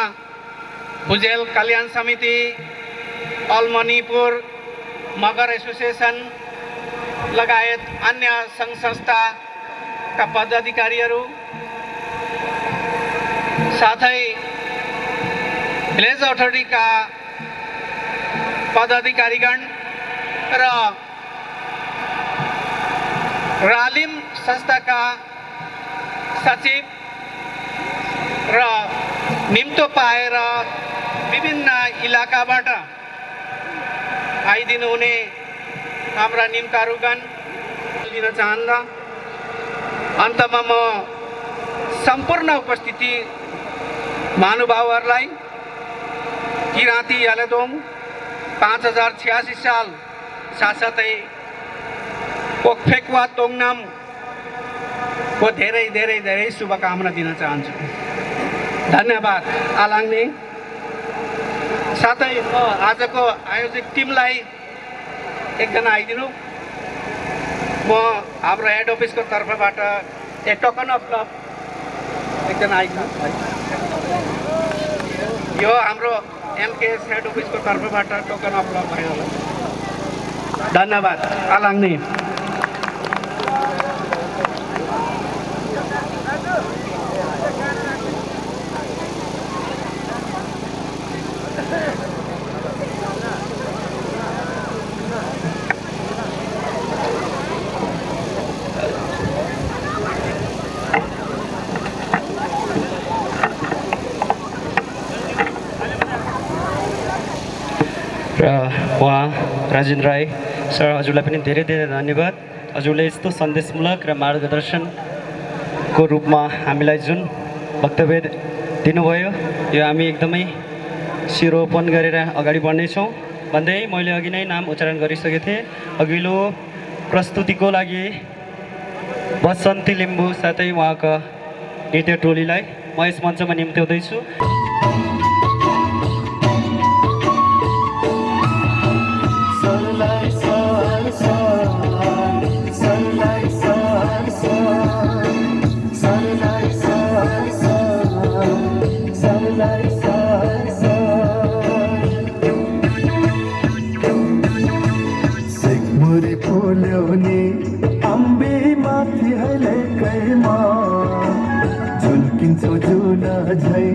भुजेल कल्याण समिति, अल मणिपुर मगर एसोसिएसन लगायत अन्य सङ्घ संस्थाका पदाधिकारीहरू, साथै भिलेज अथोरिटीका पदाधिकारीगण र रालिम संस्थाका सचिव र निम्तो पाएर विभिन्न इलाकाबाट आइदिनु हुने हाम्रा निम्तारुगण दिन चाहन्न। अन्तमा म सम्पूर्ण उपस्थिति महानुभावहरूलाई किराँती यालेदोङ 5086 साल साथसाथै पोकफेकवा तोङनामको धेरै धेरै धेरै शुभकामना दिन चाहन्छु। धन्यवाद। आलाङ्ने साथै आजको आयोजक टिमलाई एकजना आइदिनु। म हाम्रो हेड अफिसको तर्फबाट ए टोकन अफ लभ एकजना आइदिनु। यो हाम्रो एमकेएस हेड अफिसको तर्फबाट टोकन अफ लभ भयो। धन्यवाद। आलाङ्ने र उहाँ राजेन्द्र राई सर, हजुरलाई पनि धेरै धेरै धन्यवाद। हजुरले यस्तो सन्देशमूलक र मार्गदर्शनको रूपमा हामीलाई जुन वक्तव्य दिनुभयो, यो हामी एकदमै शिरोपन गरेर अगाडि बढ्नेछौँ भन्दै मैले अघि नै नाम उच्चारण गरिसकेको थिएँ। अघिल्लो प्रस्तुतिको लागि बसन्ती लिम्बू साथै उहाँका नृत्य टोलीलाई म यस मञ्चमा निम्त्याउँदैछु। झुल्किन्छौ जुन झै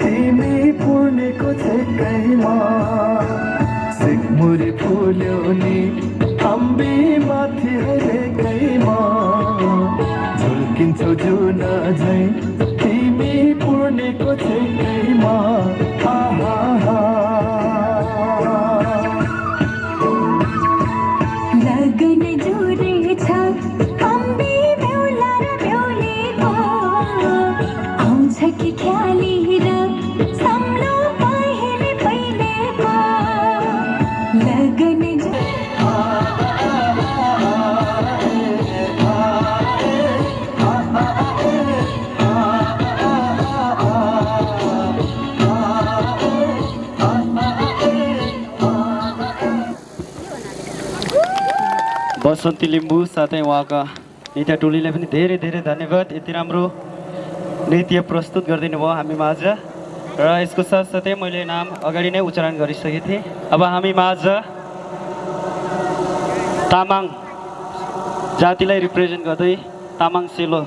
तिमी पुर्णेको छेकैमा, सिकमुरी फुल्यो नि अम्बी माथि हरेकैमा, झुल्किन्छौ जुन झै तिमी पुर्णेको छेकैमा। लगन जुरे छ अम्बी बेहुला र बेहुलीको, आउँछ कि ख्याली र सम्लो पहिले पहिलेको। लगन बसन्ती लिम्बू साथै उहाँका नृत्य टोलीलाई पनि धेरै धेरै धन्यवाद। यति राम्रो नृत्य प्रस्तुत गरिदिनु भयो हामी माझ। र यसको साथसाथै मैले नाम अगाडि नै उच्चारण गरिसकेको थिएँ। अब हामी माझ तामाङ जातिलाई रिप्रेजेन्ट गर्दै तामाङ सेलो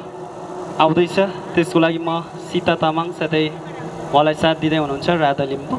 आउँदैछ। त्यसको लागि म सीता तामाङ साथै उहाँलाई साथ दिँदै हुनुहुन्छ राधा लिम्बू।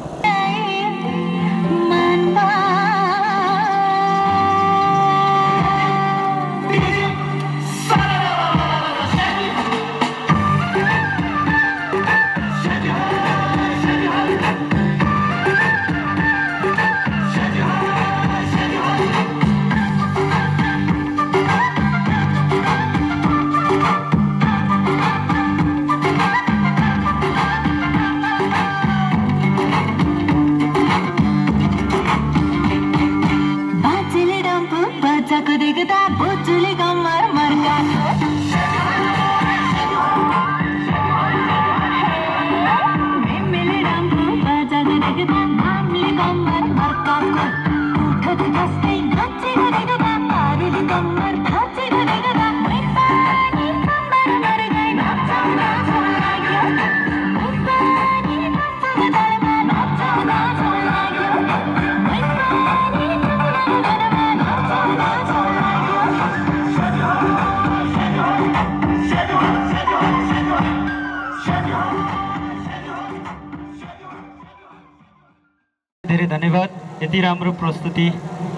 धेरै धन्यवाद। यति राम्रो प्रस्तुति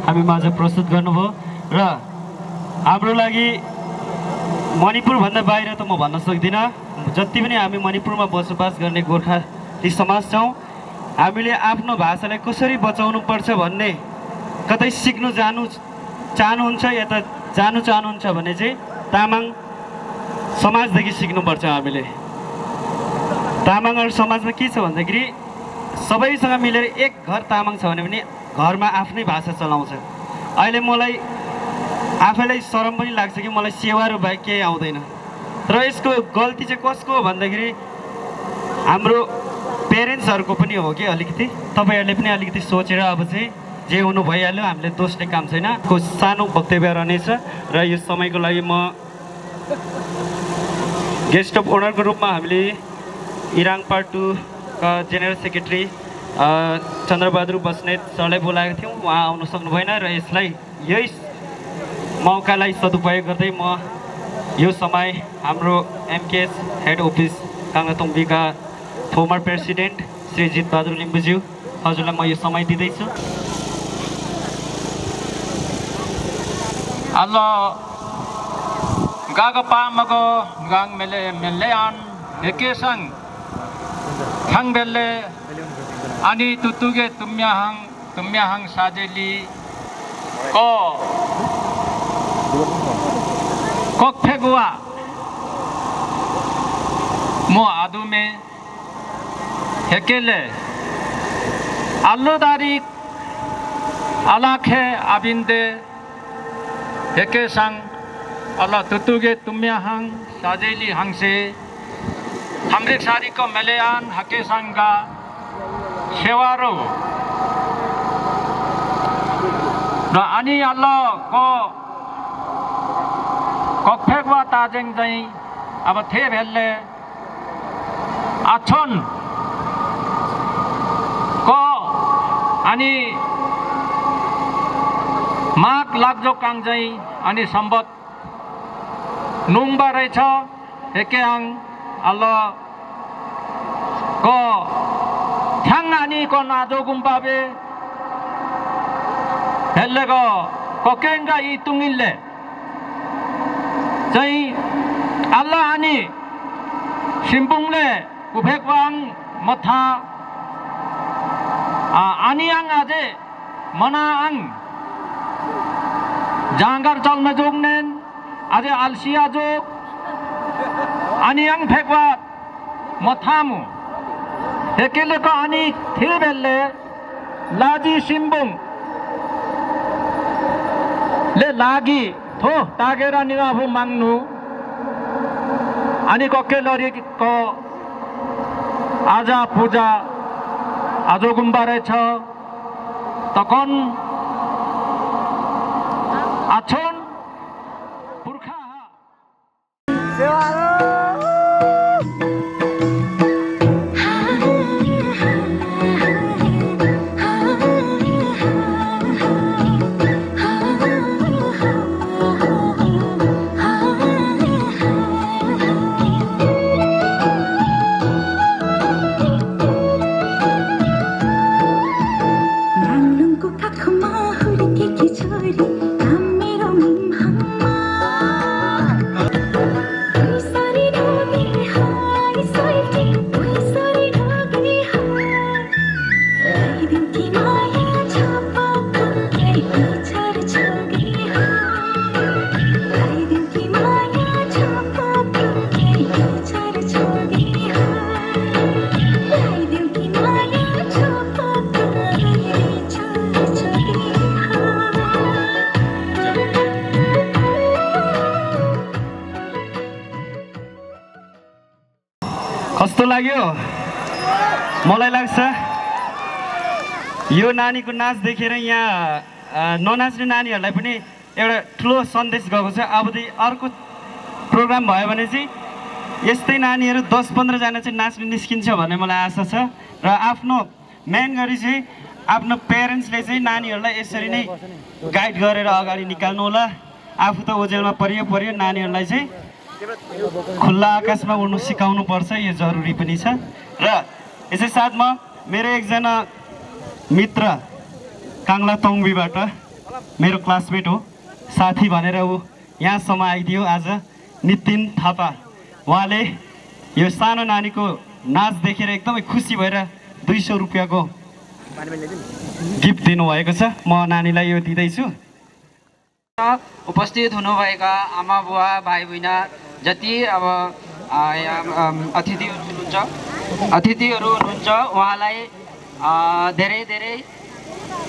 हामी माझ प्रस्तुत गर्नुभयो र हाम्रो लागि मणिपुरभन्दा बाहिर त म भन्न सक्दिनँ। जति पनि हामी मणिपुरमा बसोबास गर्ने गोर्खाली समाज छौँ, हामीले आफ्नो भाषालाई कसरी बचाउनु पर्छ भन्ने कतै सिक्नु जानु चाहनुहुन्छ या त जानु चाहनुहुन्छ भने चाहिँ तामाङ समाजदेखि सिक्नुपर्छ। हामीले तामाङहरू समाजमा के छ भन्दाखेरि सबैसँग मिलेर एक घर तामाङ छ भने पनि घरमा आफ्नै भाषा चलाउँछ। अहिले मलाई आफैलाई शरम पनि लाग्छ कि मलाई सेवारो बाहेक केही आउँदैन। तर यसको गल्ती चाहिँ कसको हो भन्दाखेरि हाम्रो पेरेन्ट्सहरूको पनि हो कि अलिकति। तपाईँहरूले पनि अलिकति सोचेर अब चाहिँ जे हुनु भइहाल्यो, हामीले दोस्ने काम छैन। को सानो वक्तव्य रहनेछ र यो समयको लागि म गेस्ट अफ ओनरको रूपमा हामीले इराङ पार्ट 2 का जेनरल सेक्रेटरी चन्द्रबहादुर बस्नेत सरलाई बोलाएको थियौँ। उहाँ आउनु सक्नु भएन र यसलाई यही मौकालाई सदुपयोग गर्दै म यो समय हाम्रो एमकेएस हेड अफिस काङ्ग्रातोङबीका फर्मर प्रेसिडेन्ट श्री जितबहादुर लिम्बुज्यू हजुरलाई म यो समय दिँदैछु। Allo gaga pamago gang melean ekesang hang belle ani tutuge tumyahang sajeli ko kok phegua mo adume hekele allo dari alakhe abinde Heke sang Allah tutuge tumyahang sajeli hangse hamrik sari ko melean hake sanga sewaro na ani Allah ko kokphekwa tajeng jai aba the belle achon ko ani माग लाग्जो काङजै अनि सम्बत नुङबा रहेछ हेकेहाङ अल्लाह को थ्याङ अनि को नाजो गुम्बाबे हेल्लेको कोकेङ्गा इ तुङिल्ले चाहिँ अल्लाह अनि सिम्पुङले उफेकवाङ मथा आनियाङ आजे मनाआङ Janggar chal me jog nen aje alsia jog ani ang phekwa mothamu ekele ko ani thibelle laji simbung le lagi tho tagera nirabu mangnu ani ko kelori ko aja puja ajo gumbare cha takon Achon Purkha कस्तो लाग्यो? मलाई लाग्छ यो नानीको नाच देखेर यहाँ ननाच्ने नानीहरूलाई पनि एउटा ठुलो सन्देश गएको छ। अबदेखि अर्को प्रोग्राम भयो भने चाहिँ यस्तै नानीहरू 10-15 जना चाहिँ नाच्न निस्किन्छ भन्ने मलाई आशा छ। र आफ्नो मेन गरी चाहिँ आफ्नो पेरेन्ट्सले चाहिँ नानीहरूलाई यसरी नै गाइड गरेर अगाडि निकाल्नु होला। आफू त ओजेलमा पर्यो नानीहरूलाई चाहिँ खुल्ला आकाशमा उड्नु सिकाउनु पर्छ, यो जरुरी पनि छ। र यसै साथमा मेरो एकजना मित्र काङ्ला तोङ्बीबाट मेरो क्लासमेट हो, साथी भनेर ऊ यहाँसम्म आइदियो आज। नितिन थापा, उहाँले यो सानो नानीको नाच देखेर एकदमै खुसी भएर 200 रुपियाँको गिफ्ट दिनुभएको छ। म नानीलाई यो दिँदैछु। उपस्थित हुनुभएका आमा बुवा भाइ बहिनी जति अब अतिथिहरू हुनुहुन्छ उहाँलाई धेरै धेरै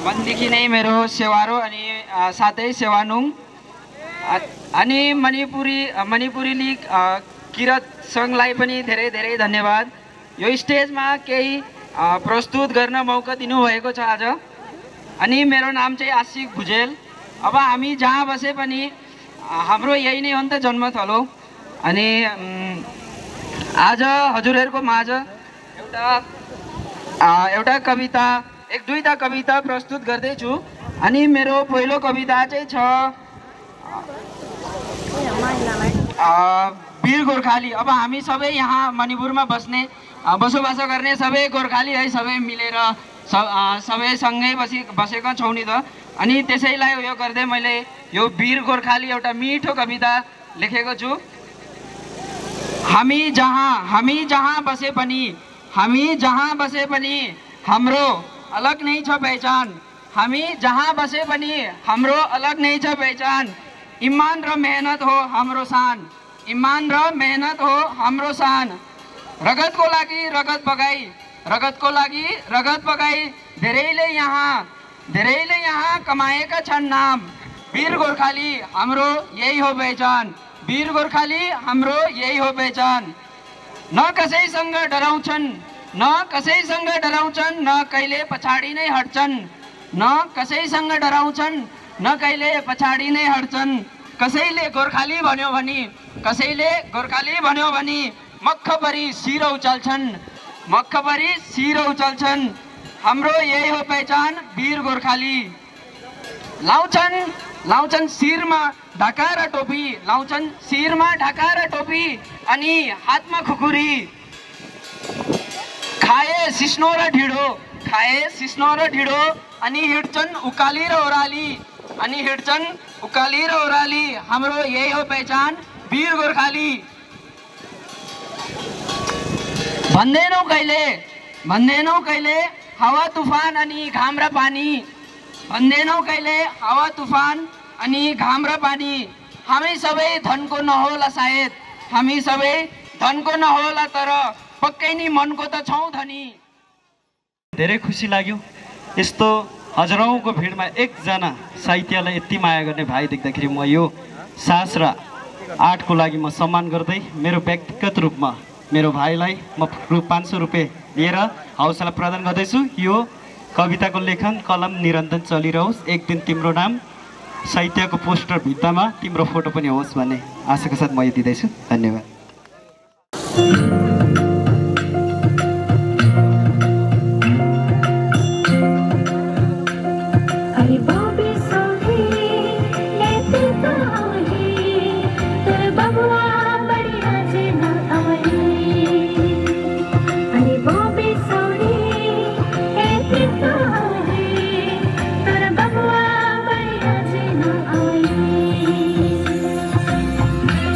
मनदेखि नै मेरो सेवारो अनि साथै सेवानुङ अनि मणिपुरी लिग किरत सङ्घलाई पनि धेरै धेरै धन्यवाद। यो स्टेजमा केही प्रस्तुत गर्न मौका दिनुभएको छ आज। अनि मेरो नाम चाहिँ आशिक भुजेल। अब हामी जहाँ बसे पनि हाम्रो यही नै हो नि त जन्मथलो। अनि आज हजुरहरूको माझ एउटा कविता, एक दुईवटा कविता प्रस्तुत गर्दैछु। अनि मेरो पहिलो कविता चाहिँ छ वीर गोर्खाली। अब हामी सबै यहाँ मणिपुरमा बसोबास गर्ने सबै गोर्खाली है, सबै मिलेर सबै सँगै बसेका छौँ नि त। अनि त्यसैलाई उयो गर्दै मैले यो वीर गोर्खाली एउटा मिठो कविता लेखेको छु। हामी जहाँ बसे पनि हाम्रो अलग नै छ पहिचान। हामी जहाँ बसे पनि हाम्रो अलग नै छ पहिचान। इमान र मेहनत हो हाम्रो शान। इमान र मेहनत हो हाम्रो शान। रगतको लागि रगत बगाई धेरैले यहाँ कमाएका छन् नाम। वीर गोर्खाली हाम्रो यही हो पहिचान। वीर गोर्खाली हाम्रो यही हो पहिचान। न कसैसँग डराउँछन्, न कहिले पछाडि नै हट्छन्। न कसैसँग डराउँछन्, न कहिले पछाडि नै हट्छन्। कसैले गोर्खाली भन्यो भने मक्ख परी शिर उचाल्छन्। हाम्रो यही हो पहिचान वीर गोर्खाली। लाउँछन् शिरमा ढाका र टोपी अनि हातमा खुकुरी। खाए सिस्नो र ढिडो अनि हिँड्छन् उकाली र ओराली। हाम्रो यही हो पहिचान वीर गोर्खाली। भन्दैनौ कहिले हावा तुफान अनि घाम र पानी। हामी सबै धनको नहोला तर पक्कै नि मनको त छौँ धनी। धेरै खुसी लाग्यो यस्तो हजारौँको भिडमा एकजना साहित्यलाई यति माया गर्ने भाइ देख्दाखेरि। म यो साहस र आर्टको लागि म सम्मान गर्दै मेरो व्यक्तिगत रूपमा मेरो भाइलाई म 500 रुपियाँ दिएर हौसला प्रदान गर्दैछु। यो कविताको लेखन कलम निरन्तन चलिरहोस्। एक दिन तिम्रो नाम साहित्यको पोस्टर भित्तामा तिम्रो फोटो पनि होस् भन्ने आशाका साथ म यो दिँदैछु। धन्यवाद।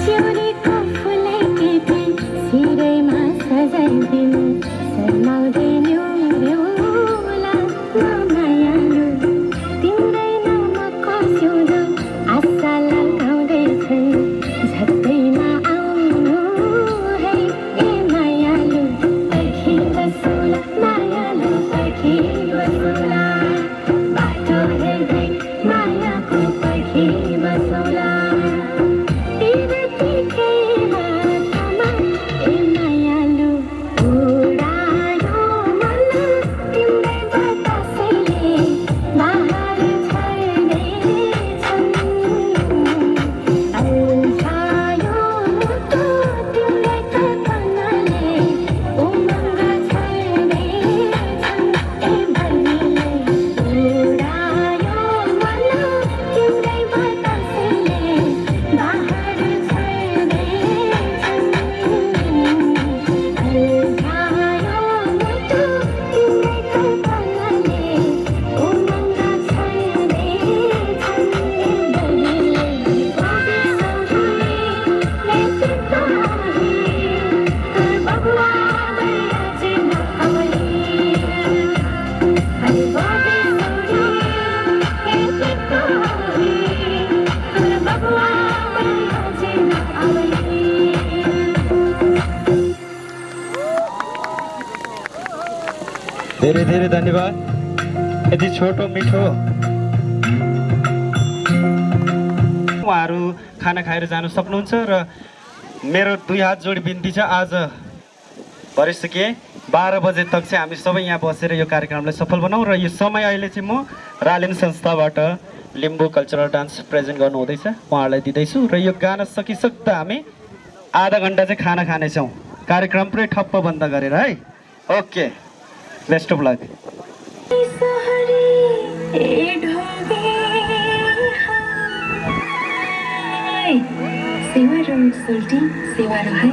चिउरीको फुले धेरै धेरै धन्यवाद। यति छोटो मिठो उहाँहरू खाना खाएर जानु सक्नुहुन्छ र मेरो 2 हात जोडी बिन्ती छ, आज भरिसके 12 बजे तक चाहिँ हामी सबै यहाँ बसेर यो कार्यक्रमलाई सफल बनाऊ र यो समय अहिले चाहिँ म रालेन संस्थाबाट लिम्बू कल्चरल डान्स प्रेजेन्ट गर्नु हुँदैछ, उहाँहरूलाई दिँदैछु र यो गाना सकिसक्दा हामी आधा घन्टा चाहिँ खाना खानेछौँ, कार्यक्रम पुरै ठप्प बन्द गरेर है। Okay, best of luck. सेवारो सोल्टी सेवारो है।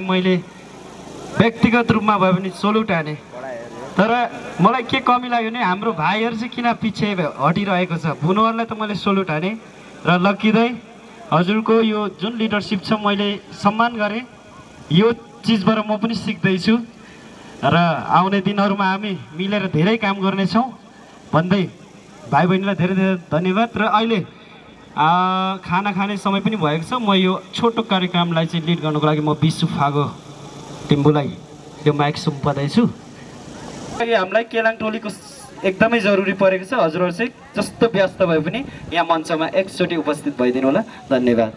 मैले व्यक्तिगत रूपमा भए पनि सोलुट हाने, तर मलाई के कमी लाग्यो भने हाम्रो भाइहरू चाहिँ किन पछि हटिरहेको छ। बुनुहरूलाई त मैले सोलुट हाने र लक्की दाइ हजुरको यो जुन लिडरसिप छ मैले सम्मान गरेँ, यो चिजबाट म पनि सिक्दैछु र आउने दिनहरूमा हामी मिलेर धेरै काम गर्नेछौँ भन्दै भाइ बहिनीलाई धेरै धेरै धन्यवाद। र अहिले खाना खाने समय पनि भएको छ, म यो छोटो कार्यक्रमलाई चाहिँ लिड गर्नको लागि म विशु फागो टिम्बुलाई यो माइक सुम्पदैछु। हामीलाई केलाङ टोलीको एकदमै जरुरी परेको छ, हजुरहरू चाहिँ जस्तो व्यस्त भए पनि यहाँ मञ्चमा एकचोटि उपस्थित भइदिनु होला। धन्यवाद।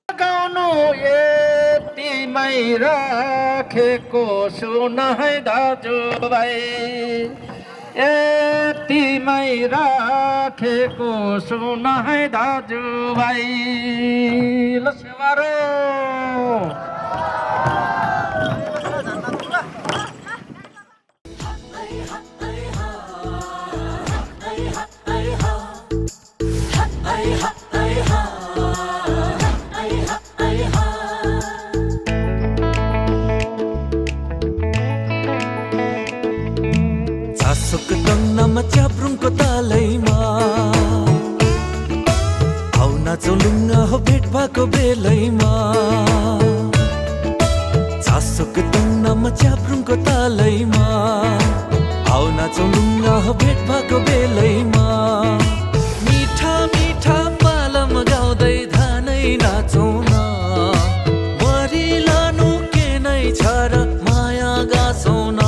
गाउनु यतिमै राखेको सुन है दाजुभाइ, यतिमै राखेको सुन है दाजुभाइ। ल सेवारो च्याब्रुङको तालैमा आउ नाचौ लुङ्गा हो भेट भएको बेलैमा, चासोको तङ्नामा च्याब्रुङको तालैमा आउ नाचौ लुङ्गा हो भेट भएको बेलैमा, मिठा मिठा पालम गाउँदै धानै नाचौ न, मरि लानु के नै छ र माया गाँसौ न।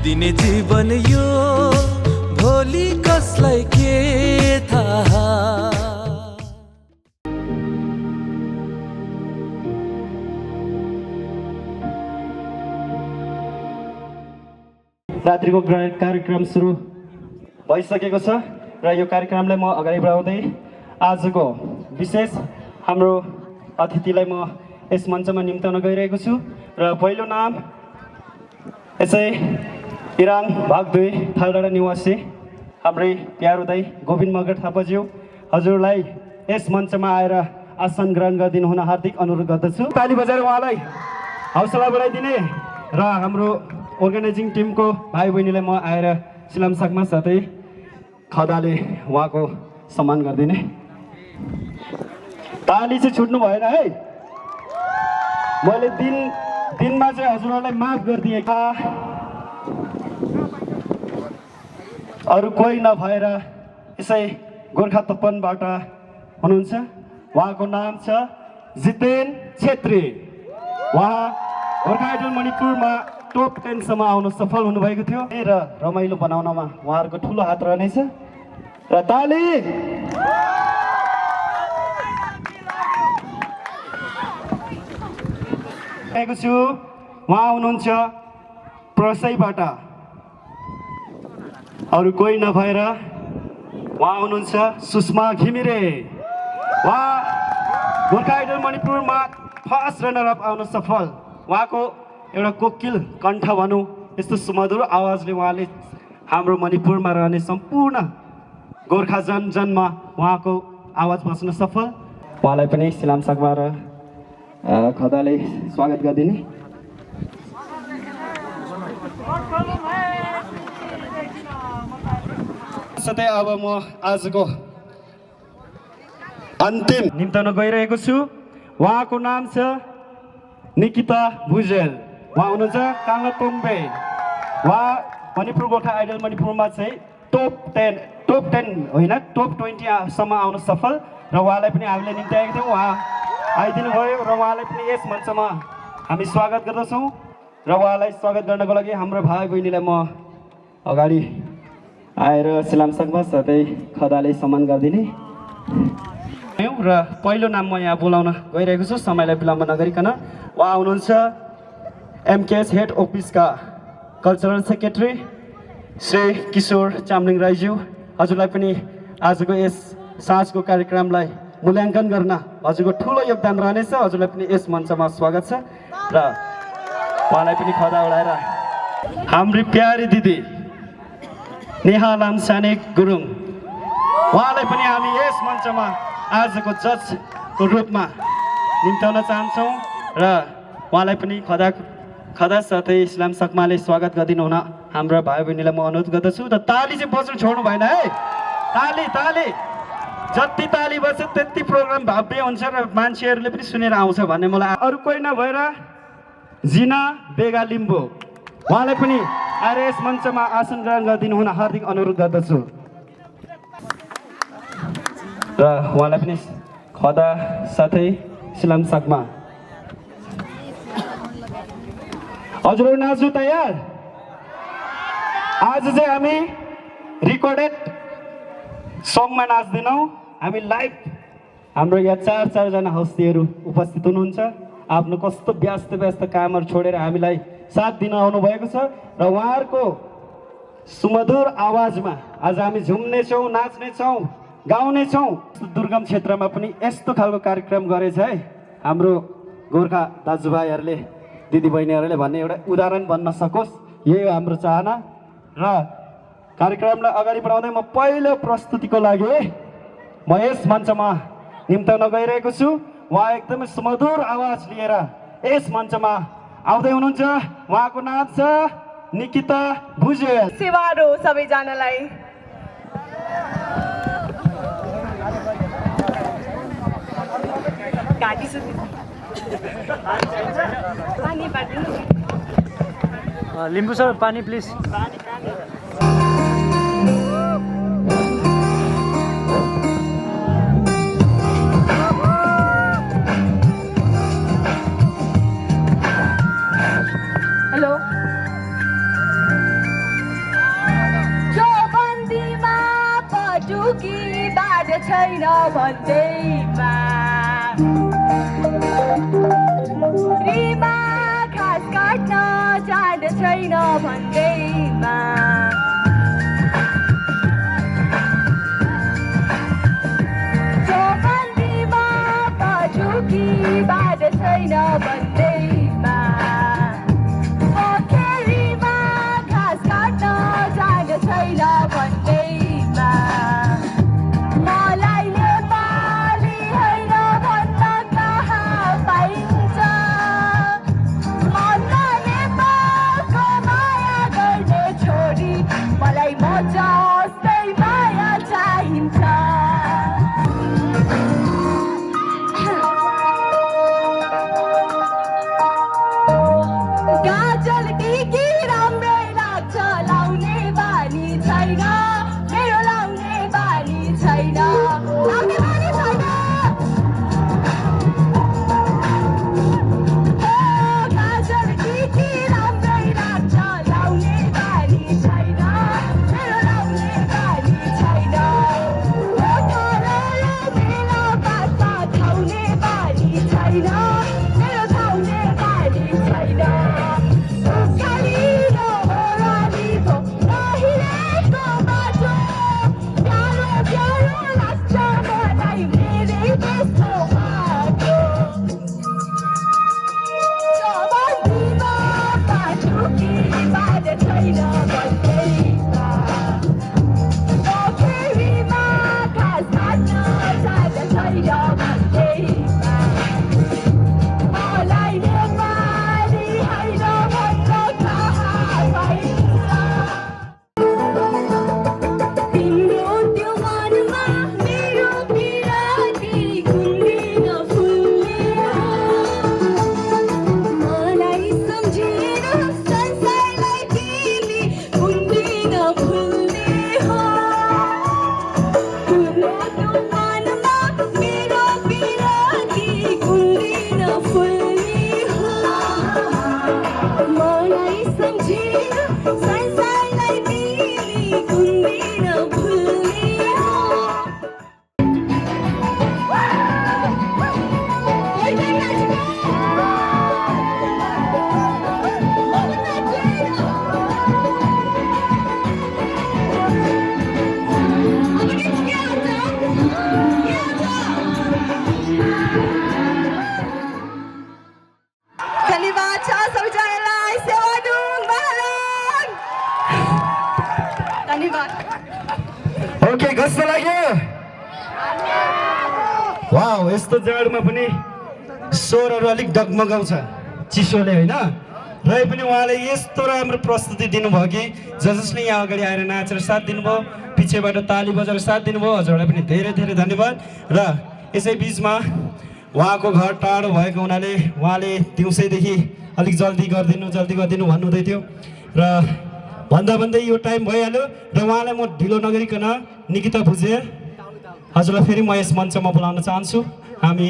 दिने जीवन यो भोलि कसलाई के थाहा। रात्रिको कार्यक्रम सुरु भइसकेको छ र यो कार्यक्रमलाई म अगाडि बढाउँदै आजको विशेष हाम्रो अतिथिलाई म यस मञ्चमा निम्ताउन गइरहेको छु र पहिलो नाम यसै इराङ भाग 2 थालडाँडा निवासी हाम्रै प्यारो दाइ गोविन्द मगर थापाज्यू हजुरलाई यस मञ्चमा आएर आसन ग्रहण गरिदिनु हुन हार्दिक अनुरोध गर्दछु। ताली बजाएर उहाँलाई हौसला बढाइदिने र हाम्रो अर्गनाइजिङ टिमको भाइ बहिनीलाई म आएर सिलामसाकमा साथै खदाले उहाँको सम्मान गरिदिने। ताली चाहिँ छुट्नु भएन है, मैले दिनमा चाहिँ हजुरहरूलाई माफ गरिदिएँ। अरू कोही नभएर यसै गोर्खा तपनबाट हुनुहुन्छ, उहाँको नाम छ जितेन छेत्री। उहाँ गोर्खा आइडल मणिपुरमा टप 10 सम्म आउन सफल हुनुभएको थियो र रमाइलो बनाउनमा उहाँहरूको ठुलो हात रहनेछ र ताली। उहाँ हुनुहुन्छ प्रसैबाट, अरू कोही नभएर उहाँ हुनुहुन्छ सुषमा घिमिरे। उहाँ गोर्खा आइडल मणिपुरमा फर्स्ट रनर अप आउन सफल। उहाँको एउटा कोकिल कण्ठ भनौँ, यस्तो सुमधुर आवाजले उहाँले हाम्रो मणिपुरमा रहने सम्पूर्ण गोर्खा जनजनमा उहाँको आवाज बस्न सफल। उहाँलाई पनि सिलामसाकमा र खदाले स्वागत गरिदिने। साथै अब म आजको अन्तिम निम्ताउन गइरहेको छु। उहाँको नाम छ निकिता भुजेल। उहाँ हुनुहुन्छ काङ्गतोम्बे। उहाँ मणिपुर गोर्खा आइडल मणिपुरमा चाहिँ टप 10 होइन टप 20 सम्म आउन सफल र उहाँलाई पनि हामीले निम्त्याएका थियौँ। उहाँ आइदिनु भयो र उहाँलाई पनि यस मञ्चमा हामी स्वागत गर्दछौँ र उहाँलाई स्वागत गर्नको लागि हाम्रो भाइ बहिनीलाई म अगाडि आएर सिलामसाकमा साथै खदाले सम्मान गरिदिने र पहिलो नाम म यहाँ बोलाउन गइरहेको छु समयलाई विलम्ब नगरिकन। उहाँ हुनुहुन्छ एमकेएस हेड अफिसका कल्चरल सेक्रेटरी श्री किशोर चामलिङ राईज्यू। हजुरलाई पनि आजको यस साँझको कार्यक्रमलाई मूल्याङ्कन गर्न हजुरको ठुलो योगदान रहनेछ। हजुरलाई पनि यस मञ्चमा स्वागत छ र उहाँलाई पनि खदा उडाएर हाम्री प्यारी दिदी नेहा लामसाने गुरुङ, उहाँलाई पनि हामी यस मञ्चमा आजको जजको रूपमा निम्ताउन चाहन्छौँ र उहाँलाई पनि खदा साथै सिलामसाकमाले स्वागत गरिदिनु हुन हाम्रो भाइ बहिनीलाई म अनुरोध गर्दछु। र ताली चाहिँ बज्नु छोड्नु भएन है, ताली ताली, जति ताली बज्छ त्यति प्रोग्राम भव्य हुन्छ र मान्छेहरूले पनि सुनेर आउँछ भन्ने मलाई। अरू कोही नभएर जिना बेगा लिम्बू, उहाँलाई पनि आएर यस मञ्चमा आसन ग्रहण गरिदिनु हुन हार्दिक अनुरोध गर्दछु र उहाँलाई पनि खदा साथै सिलामसाकमा। हजुरहरू नाच्नु तयार? आज चाहिँ हामी रिकर्डेड सङमा नाच्दैनौँ, हामी लाइभ। हाम्रो यहाँ चारजना हस्तीहरू उपस्थित हुनुहुन्छ। आफ्नो कस्तो व्यस्त कामहरू छोडेर हामीलाई साथ दिन आउनुभएको छ र उहाँहरूको सुमधुर आवाजमा आज हामी झुम्नेछौँ, नाच्नेछौँ, गाउनेछौँ। दुर्गम क्षेत्रमा पनि यस्तो खालको कार्यक्रम गरेछ है हाम्रो गोर्खा दाजुभाइहरूले, दिदीबहिनीहरूले भन्ने एउटा उदाहरण बन्न सकोस्, यही हो हाम्रो चाहना। र कार्यक्रमलाई अगाडि बढाउँदै म पहिलो प्रस्तुतिको लागि म यस मञ्चमा निम्ताउन गइरहेको छु। उहाँ एकदमै सुमधुर आवाज लिएर यस मञ्चमा आउँदै हुनुहुन्छ। उहाँको नाम छ निकिता भुजेल। सेवारो सबैजनालाई लिम्बू सर पानी प्लिज। हेलो झुकी बाटो छैन भन्दैमा रिमा घाँस काट्न जाँद छैन भन्दैमा चौबन्दीमा झुकी बाटो छैन भन्दैमा पोखरीमा घाँस काट्न जाँद छैन भन्दैमा मलाई नेपाली होइन भन्न कहाँ पाइन्छ मन नेपालको माया गर्ने छोरी मलाई म जस्तै माया चाहिन्छ गाजल टिकी राम्रै लाग्छ लाउने बानी छैन मेरो लाउने बानी छैन लाउने बानी छैन गाजल टिकी राम्रै लाग्छ लाउने बानी छैन मेरो लाउने बानी छैन मेला पातमा थाउने बानी छैन मेरो थाउने बानी छैन उकालिलो ओह्रालीको नहिलेको बाटो प्यारो प्यारो लाग्छ मलाई मेरै देशको बाटो चौबन्दीमा झुकी बाटो छैन भन्दैमा पोखरीमा घाँस काट्न जाँद छैन भन्दैमा मलाई नेपाली होइन भन्न कहाँ पाइन्छ तिम्रो त्यो मनमा मेरो पिराती कुन्दिन फुल्ने मलाई सम्झेर संसारलाई तिमी कुन्दिन फुल्ने हो तिम्रो त्यो मनमा मेरो पिराती कुन्दिन फुल्ने हो मलाई सम्झेर संसारलाई तिमी कुन्दिन फुल्ने हो धन्यवाद छ सबैजनालाई सेवादुङ बालन धन्यवाद ओके कस्तो लाग्यो वाउ यस्तो जाडोमा पनि स्वरहरू अलिक डगमगाउँछ चिसोले होइन र पनि उहाँले यस्तो राम्रो प्रस्तुति दिनुभयो कि जसले यहाँ अगाडि आएर नाचेर साथ दिनुभयो पछिबाट ताली बजाएर साथ दिनुभयो हजुरलाई पनि धेरै धेरै धन्यवाद र यसै बिचमा उहाँको घर टाढो भएको हुनाले उहाँले दिउँसैदेखि अलिक जल्दी गरिदिनु भन्नुहुँदै थियो र भन्दा भन्दै यो टाइम भइहाल्यो र उहाँलाई म ढिलो नगरिकन निकिता भुजेल हजुरलाई फेरि म यस मञ्चमा बोलाउन चाहन्छु हामी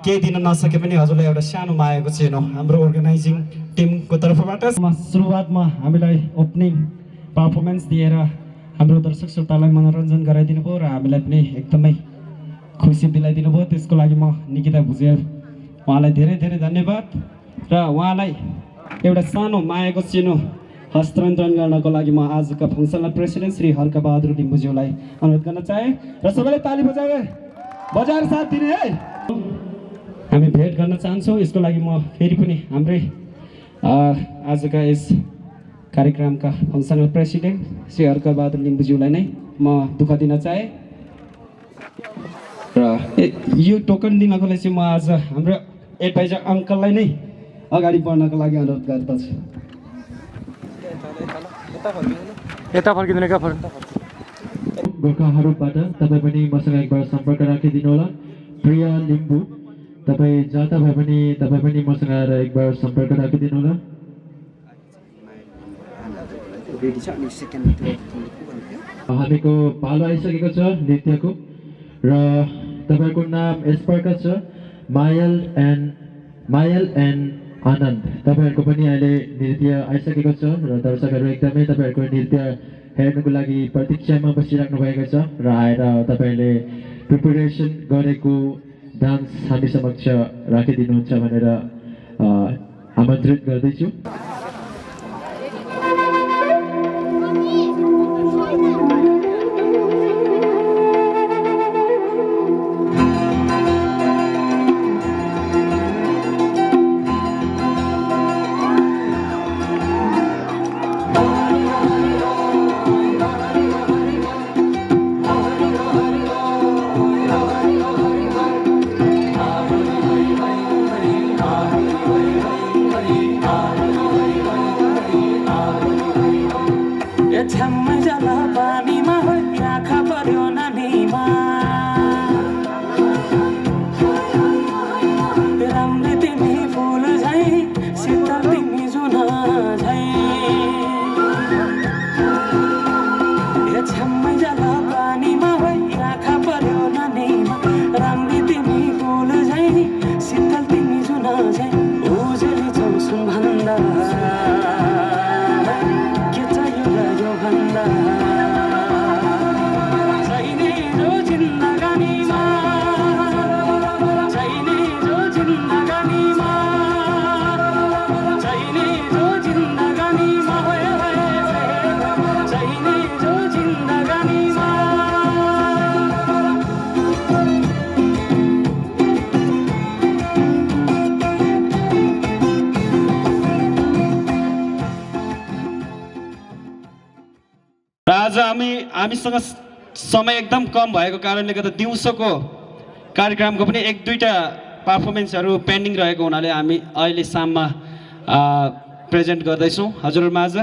केही दिन नसके पनि हजुरलाई एउटा सानो मायाको चिनो हाम्रो अर्गनाइजिङ टिमको तर्फबाट सुरुवातमा हामीलाई ओपनिङ पर्फर्मेन्स दिएर हाम्रो दर्शक श्रोतालाई मनोरञ्जन गराइदिनु भयो र हामीलाई पनि एकदमै खुसी दिलाइदिनु भयो त्यसको लागि म निकिता भुजेल उहाँलाई धेरै धेरै धन्यवाद र उहाँलाई एउटा सानो मायाको चिनो हस्तान्तरण गर्नको लागि म आजका फङ्सनल प्रेसिडेन्ट श्री हर्कबहादुर लिम्बुज्यूलाई अनुरोध गर्न चाहे र सबैले ताली बजाएर साथ दिने है हामी भेट गर्न चाहन्छौँ यसको लागि म फेरि पनि हाम्रै आजका यस कार्यक्रमका फङ्सनल प्रेसिडेन्ट श्री हर्कबहादुर लिम्बुज्यूलाई नै म दुःख दिन चाहे र यो टोकन दिनको लागि चाहिँ म आज हाम्रो एडभाइजर अङ्कललाई नै अगाडि बढ्नको लागि अनुरोध गर्दछु गोर्खाहरूबाट तपाईँ पनि मसँग एकबार सम्पर्क राखिदिनु होला प्रिया लिम्बू तपाईँ जाँदा भए पनि तपाईँ पनि मसँग आएर एकबार सम्पर्क राखिदिनु होला हामीको पालो आइसकेको छ नृत्यको र तपाईँको नाम यस प्रकार छ मायल एन्ड आनन्द। तपाईँहरूको पनि अहिले नृत्य आइसकेको छ र दर्शकहरू एकदमै तपाईँहरूको नृत्य हेर्नको लागि प्रतीक्षामा बसिराख्नु भएको छ र आएर तपाईँले प्रिपरेसन गरेको डान्स हामी समक्ष राखिदिनुहुन्छ भनेर आमन्त्रित गर्दैछु। आज हामीसँग समय एकदम कम भएको कारणले गर्दा दिउँसोको कार्यक्रमको पनि एक दुईटा पर्फर्मेन्सहरू पेन्डिङ रहेको हुनाले हामी अहिले शाममा प्रेजेन्ट गर्दैछौँ हजुरहरूमाझ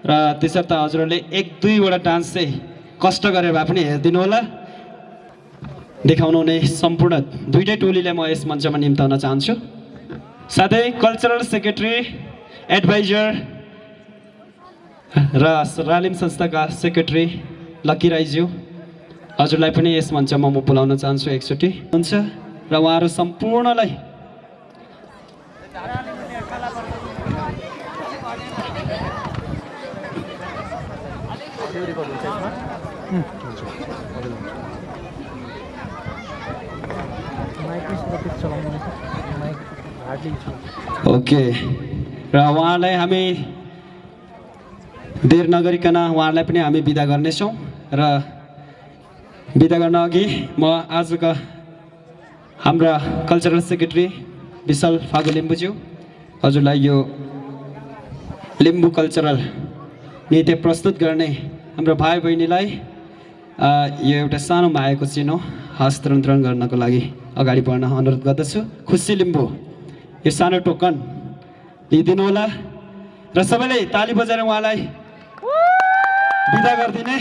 र त्यसर्थ हजुरहरूले एक दुईवटा डान्स चाहिँ कष्ट गरेर भए पनि हेरिदिनु होला। देखाउनु हुने सम्पूर्ण दुईटै टोलीलाई म यस मञ्चमा निम्ताउन चाहन्छु। साथै कल्चरल सेक्रेटरी एडभाइजर र रालिम संस्थाका सेक्रेटरी लकी राईज्यू हजुरलाई पनि यस मञ्चमा म बोलाउन चाहन्छु एकचोटि हुन्छ र उहाँहरू सम्पूर्णलाई ओके र उहाँलाई हामी देर नगरिकन उहाँहरूलाई पनि हामी बिदा गर्नेछौँ र बिदा गर्न अघि म आजका हाम्रा कल्चरल सेक्रेटरी विशाल फागु लिम्बुज्यू हजुरलाई यो लिम्बू कल्चरल नृत्य प्रस्तुत गर्ने हाम्रो भाइ बहिनीलाई यो एउटा सानो मायाको चिनो हस्तान्तरण गर्नको लागि अगाडि बढ्न अनुरोध गर्दछु। खुसी लिम्बू यो सानो टोकन लिइदिनु होला र सबैले ताली बजाएर उहाँलाई बिदा गरिदिने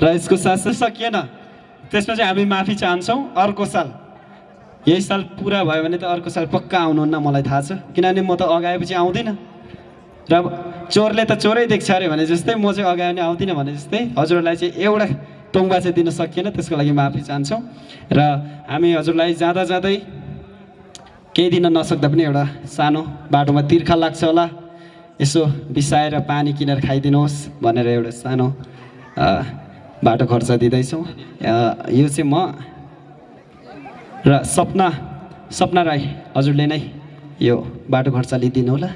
र यसको साथ सकिएन त्यसमा चाहिँ हामी माफी चाहन्छौँ। अर्को साल यही साल पुरा भयो भने त अर्को साल पक्का आउनुहुन्न मलाई थाहा छ किनभने म त अगाएपछि आउँदिनँ र चोरले त चोरै देख्छ अरे भने जस्तै म चाहिँ अगायो भने आउँदिनँ भने जस्तै हजुरहरूलाई चाहिँ एउटा टोङ्बा चाहिँ दिन सकिएन त्यसको लागि माफी चाहन्छौँ र हामी हजुरलाई जाँदा जाँदै केही दिन नसक्दा पनि एउटा सानो बाटोमा तिर्खा लाग्छ होला यसो बिसाएर पानी किनेर खाइदिनुहोस् भनेर एउटा सानो बाटो खर्च दिँदैछौँ। यो चाहिँ म र सपना राई हजुरले नै यो बाटो खर्च लिइदिनु होला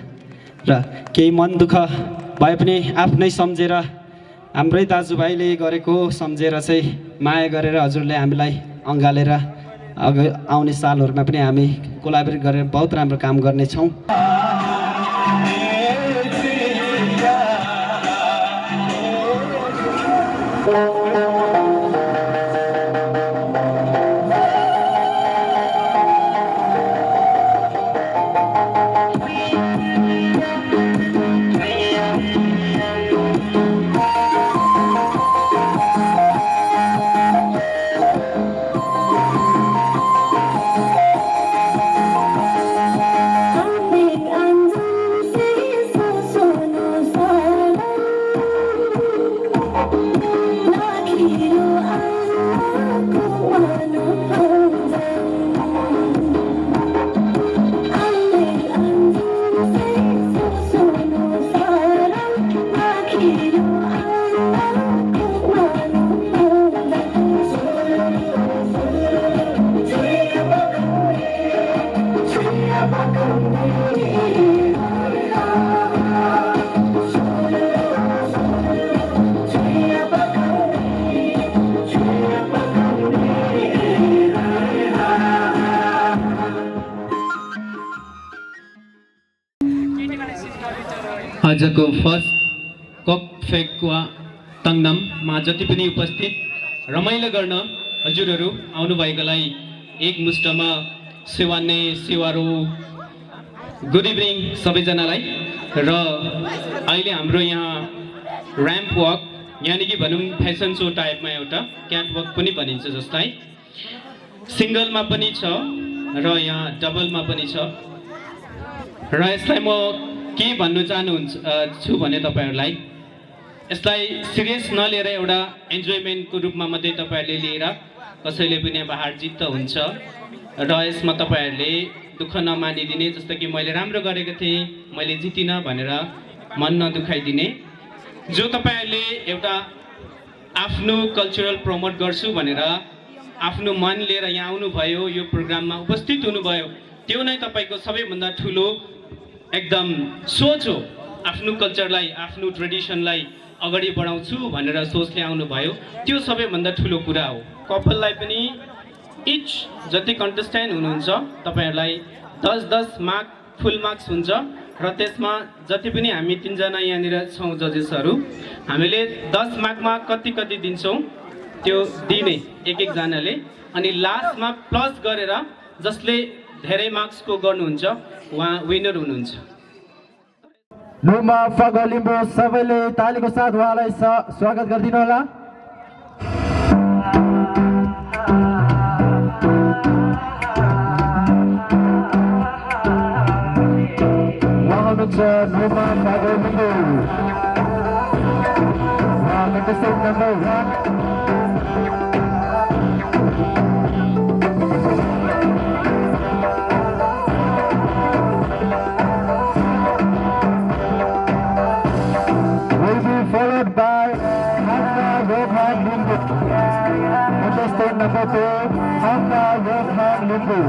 र केही मन दुःख भए पनि आफ्नै सम्झेर हाम्रै दाजुभाइले गरेको सम्झेर चाहिँ माया गरेर हजुरले हामीलाई अँगालेर आउने सालहरूमा पनि हामी कोलाबरेट गरेर बहुत राम्रो काम गर्नेछौँ। आजको फर्स्ट कप फेकवा तङनाममा जति पनि उपस्थित रमाइलो गर्न हजुरहरू आउनुभएकोलाई एकमुष्टमा सेवान्ने सेवारो गुड इभिनिङ सबैजनालाई। र अहिले हाम्रो यहाँ ऱ्याम्प वक यानि कि भनौँ फेसन सो टाइपमा एउटा क्याट वक पनि भनिन्छ जस्तै सिङ्गलमा पनि छ र यहाँ डबलमा पनि छ। र यसलाई म के भन्नु छु भने तपाईँहरूलाई यसलाई सिरियस नलिएर एउटा इन्जोयमेन्टको रूपमा मात्रै तपाईँहरूले लिएर कसैले पनि अब हार जित त हुन्छ र यसमा तपाईँहरूले दुःख नमानिदिने, जस्तो कि मैले राम्रो गरेको थिएँ मैले जितिनँ भनेर मन नदुखाइदिने। जो तपाईँहरूले एउटा आफ्नो कल्चरल प्रमोट गर्छु भनेर आफ्नो मन लिएर यहाँ आउनुभयो, यो प्रोग्राममा उपस्थित हुनुभयो, त्यो नै तपाईँको सबैभन्दा ठुलो एकदम सोच हो। आफ्नो कल्चरलाई आफ्नो ट्रेडिसनलाई अगाडि बढाउँछु भनेर सोचले आउनुभयो, त्यो सबैभन्दा ठुलो कुरा हो। कपाललाई पनि इच जति कन्टेस्टेन्ट हुनुहुन्छ तपाईँहरूलाई 10-10 मार्क फुल मार्क्स हुन्छ र त्यसमा जति पनि हामी 3 जना यहाँनिर छौँ जजेसहरू, हामीले 10 मार्कमा कति दिन्छौँ त्यो दिने एक जनाले, अनि लास्टमा प्लस गरेर जसले धेरै मार्क्सको गर्नुहुन्छ उहाँ विनर हुनुहुन्छ। लुमा फगो लिम्बू सबैले तालीको साथ उहाँलाई स्वागत गरिदिनु होला। Luma फगो Limbu contestant number 1 followed by Hamza Rokhan Limbu. Contestant number 2, Hamza Rokhan Limbu.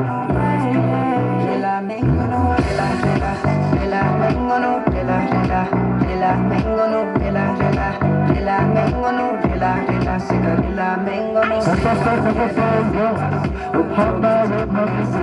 Contestant number 4, Hamza Rokhan Limbu.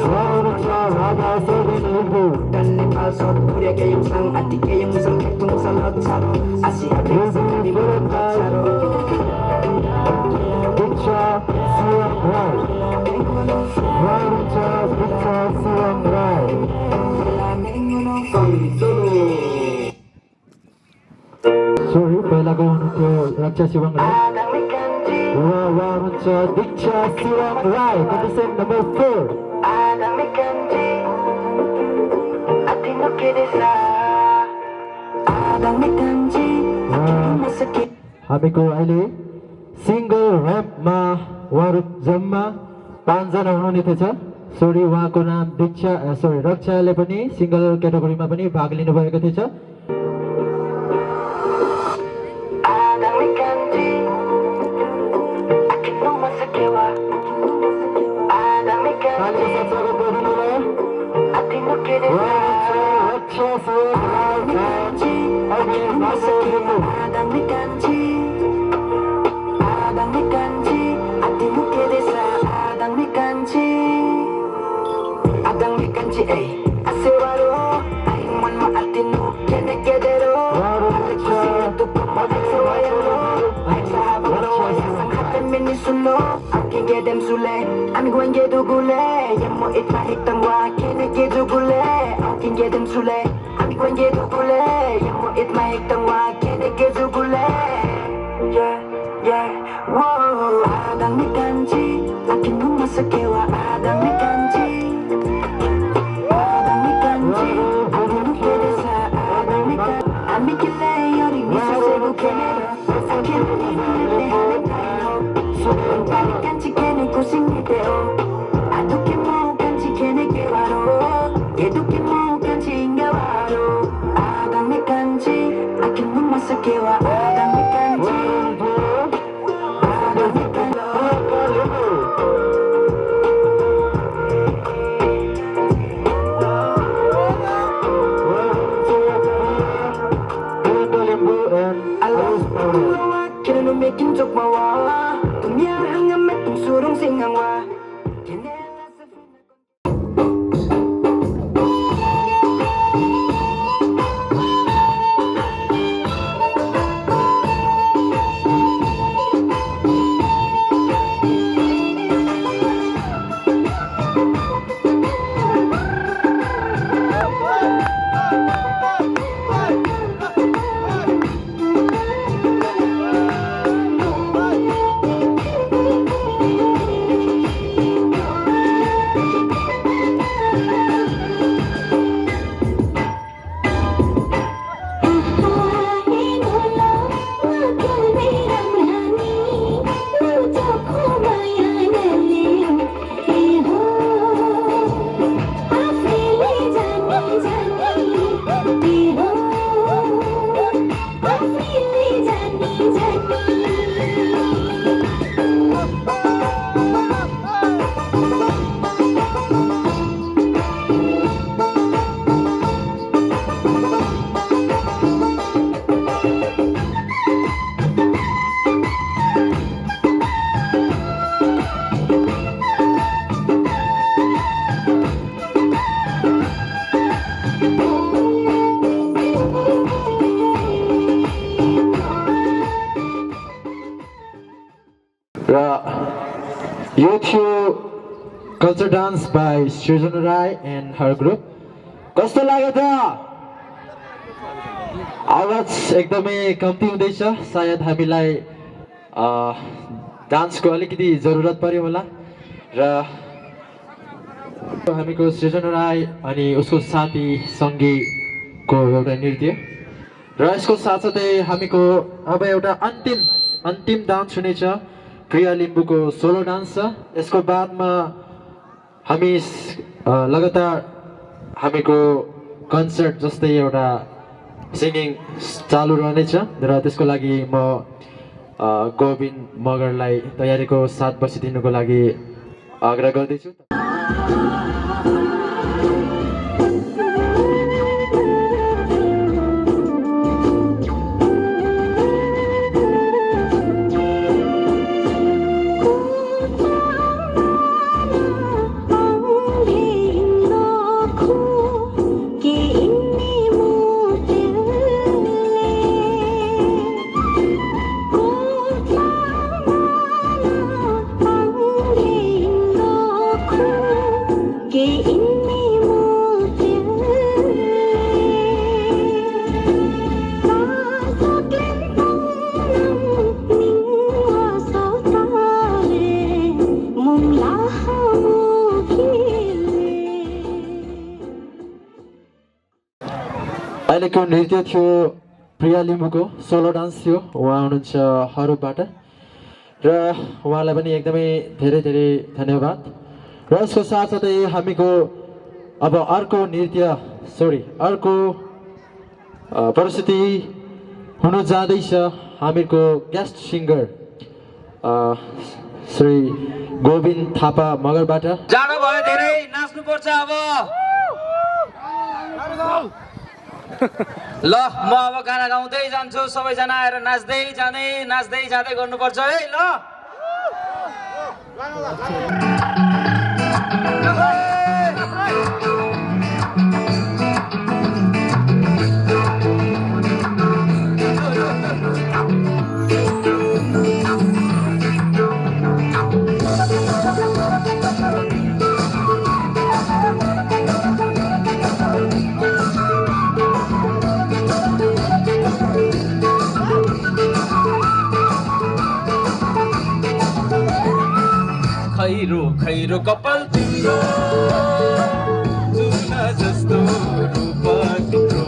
Followed by Radha Sagan Limbu. Contestant number 3, Radha Sagan Limbu. Sorry, पहिलाको हुनुहुन्थ्यो रक्षा शिवङ राई र उहाँ हुनुहुन्छ दीक्षा शिवङ राई। कन्टेस्टेन्ट नम्बर 4 हामीको अहिले सिङ्गल ऱ्याम्पमा उहाँहरू जम्मा 5 जना हुनुहुने थिएछ। सरी, उहाँको नाम दीक्षा रक्षाले पनि सिङ्गल क्याटेगोरीमा पनि भाग लिनुभएको थिएछ। I'm going to do gule, yamo it my hit tangwa, can get to gule, I can get them sule. I'm going to do gule, yamo it my hit tangwa, can get to gule. Yeah, whoa, Adam mi kanji, I can do masakewa, Adam mi kanji. Adam mi kanji, Adam mi kedesa, Adam mi kanji. I'm making lay, you're so I can't believe it, so I'm kanji. यो थियो culture dance by Srijana Rai and her group. कस्तो लाग्यो त? आवाज एकदमै कम्ती हुँदैछ, सायद हामीलाई डान्सको अलिकति जरुरत पर्यो होला। र हामीको सृजना राई अनि उसको साथी सङ्गीको एउटा नृत्य र यसको साथसाथै हामीको अब एउटा अन्तिम डान्स हुनेछ, प्रिया लिम्बूको सोलो डान्स छ। यसको बादमा हामी लगातार हामीको कन्सर्ट जस्तै एउटा सिङ्गिङ चालु रहनेछ र त्यसको लागि म गोविन्द मगरलाई तयारीको साथ बसिदिनुको लागि आग्रह गर्दैछु। अहिलेको नृत्य थियो प्रिया लिम्बूको सोलो डान्स थियो। उहाँ हुनुहुन्छ हरुबाट र उहाँलाई पनि एकदमै धेरै धेरै धन्यवाद। र यसको साथसाथै हामीको अब अर्को प्रस्तुति हुन जाँदैछ हामीको गेस्ट सिङ्गर श्री गोविन्द थापा मगरबाट। जाडो भयो धेरै, नाच्नुपर्छ अब। ल म अब गाना गाउँदै जान्छु, सबैजना आएर नाच्दै जाँदै गर्नुपर्छ है। ल खैरो कपाल तिम्रो, जुना जस्तो रूप तिम्रो,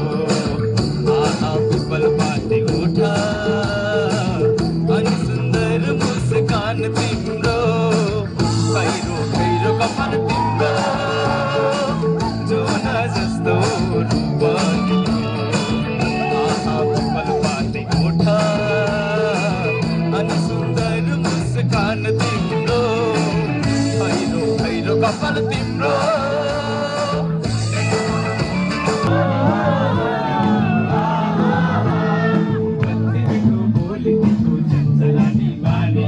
आहा पिपल पाते उठा अनि सुन्दर मुस्कान तिम्रो। खैरो कपाल तिम्रो, जुना जस्तो रूप तिम्रो, आहा पिपल पाते उठा अनि सुन्दर मुस्कान तिम्रो। कपाल तिम्रो बोली चलानी बानी,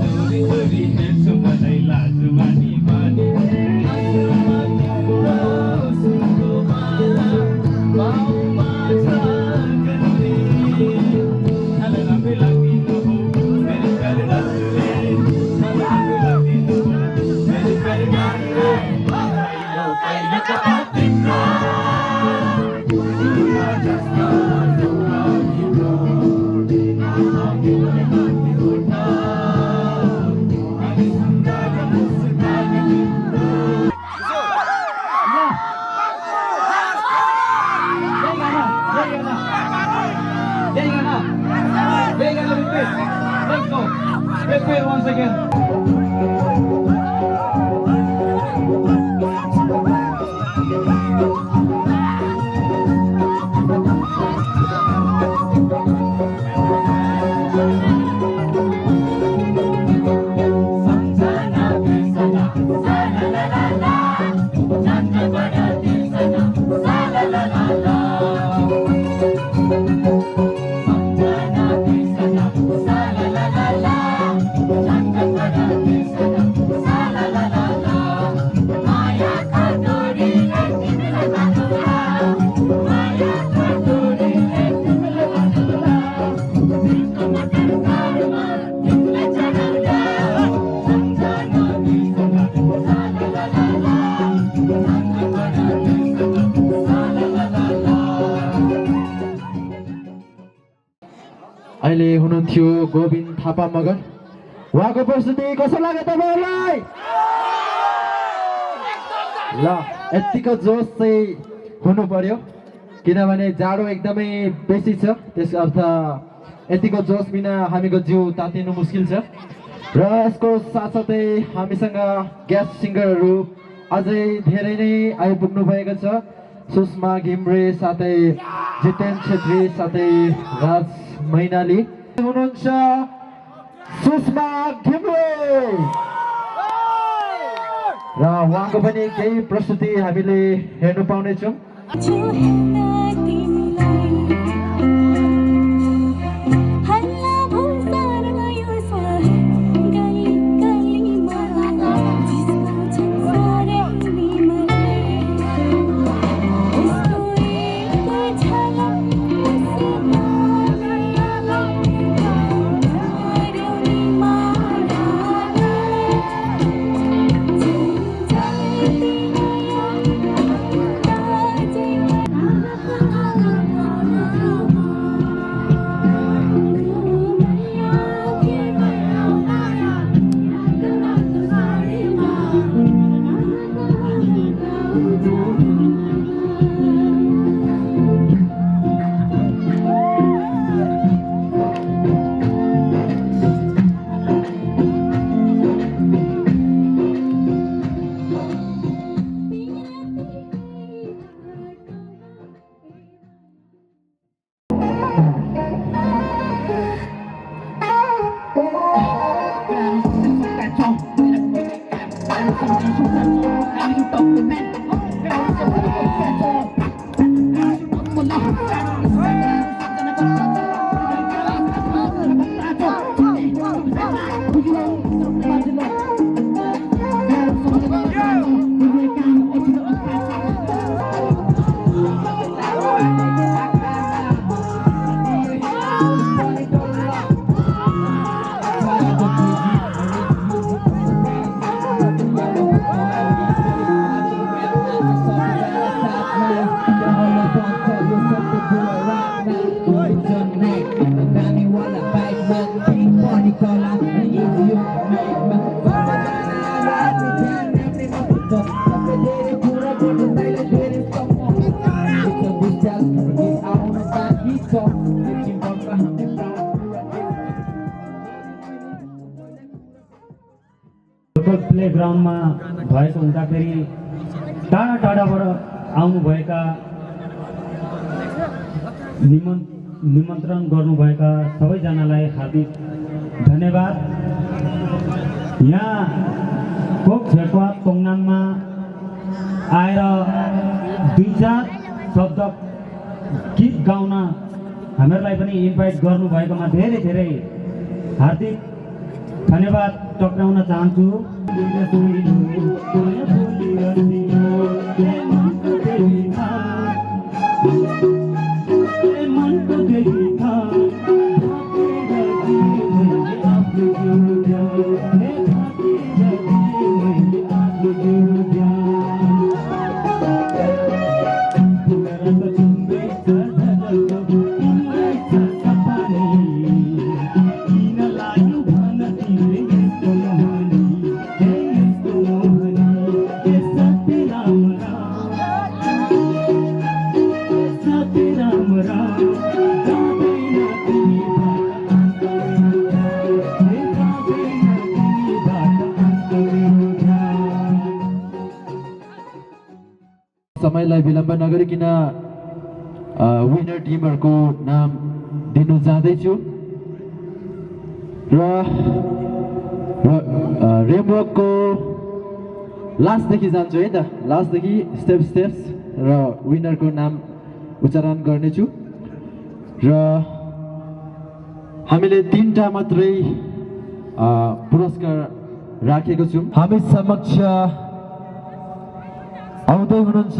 चोरी चोरी हेर्छु मलाई लाज अहिले हुनुहुन्थ्यो गोविन्द थापा मगर। उहाँको प्रस्तुति कस्तो लाग्यो तपाईँहरूलाई? ल यतिको जोस चाहिँ हुनु पर्यो किनभने जाडो एकदमै बेसी छ, त्यसको अर्थ यतिको जोस बिना हामीको जिउ तातिनु मुस्किल छ। र यसको साथसाथै हामीसँग गेस्ट सिङ्गरहरू अझै धेरै नै आइपुग्नु भएको छ। सुषमा घिम्रे साथै जितेन छेत्री साथै राज मैनाली हुनुहुन्छ। सुषमा घिम्रे र उहाँको पनि केही प्रस्तुति हामीले हेर्नु पाउनेछौँ। प्लेग्राउन्डमा भएको हुँदाखेरि टाढा टाढाबाट आउनुभएका निमन्त्रण गर्नुभएका सबैजनालाई हार्दिक धन्यवाद। यहाँ कोक फेक्वा तोङनाममा आएर 2-4 शब्द गीत गाउन हामीहरूलाई पनि इन्भाइट गर्नुभएकोमा धेरै धेरै हार्दिक धन्यवाद टक्राउन चाहन्छु। समयलाई विलम्ब नगरिकन विनर टिमहरूको नाम दिनु जाँदैछु र रेमवकको लास्टदेखि जान्छु है त, लास्टदेखि स्टेप्स र विनरको नाम उच्चारण गर्नेछु। र हामीले 3टा मात्रै पुरस्कार राखेको छौँ। हामी समक्ष आउँदै हुनुहुन्छ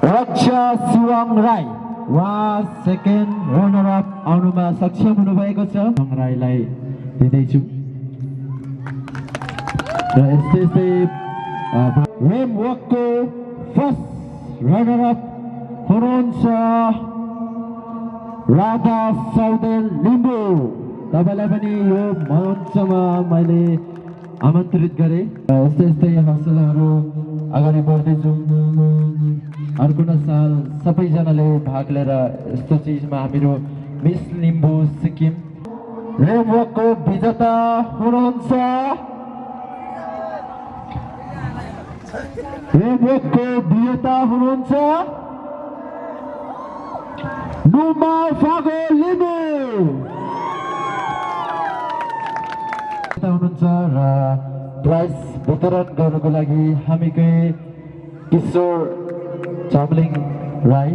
रक्षा शिवङ राई, उहाँ सेकेन्ड रनर अप आउनुमा सक्षम हुनुभएको छ। राईलाई दिँदैछु र यस्तै रेमवकको फर्स्ट रनर अप हुनुहुन्छ राधा सौदेल लिम्बू। तपाईँलाई पनि यो मञ्चमा मैले आमन्त्रित गरेँ। यस्तै यस्तै हौसलाहरू अगाडि बढ्दै जाउँ। अर्को साल सबैजनाले भाग लिएर यस्तो चिजमा हामीहरू मिस लिम्बू सिक्किम रेमवकको विजेता हुनुहुन्छ नुमा फागो लिम्बू हुनुहुन्छ र प्राइज वितरण गर्नको लागि हामीकै किशोर चामलिङ राई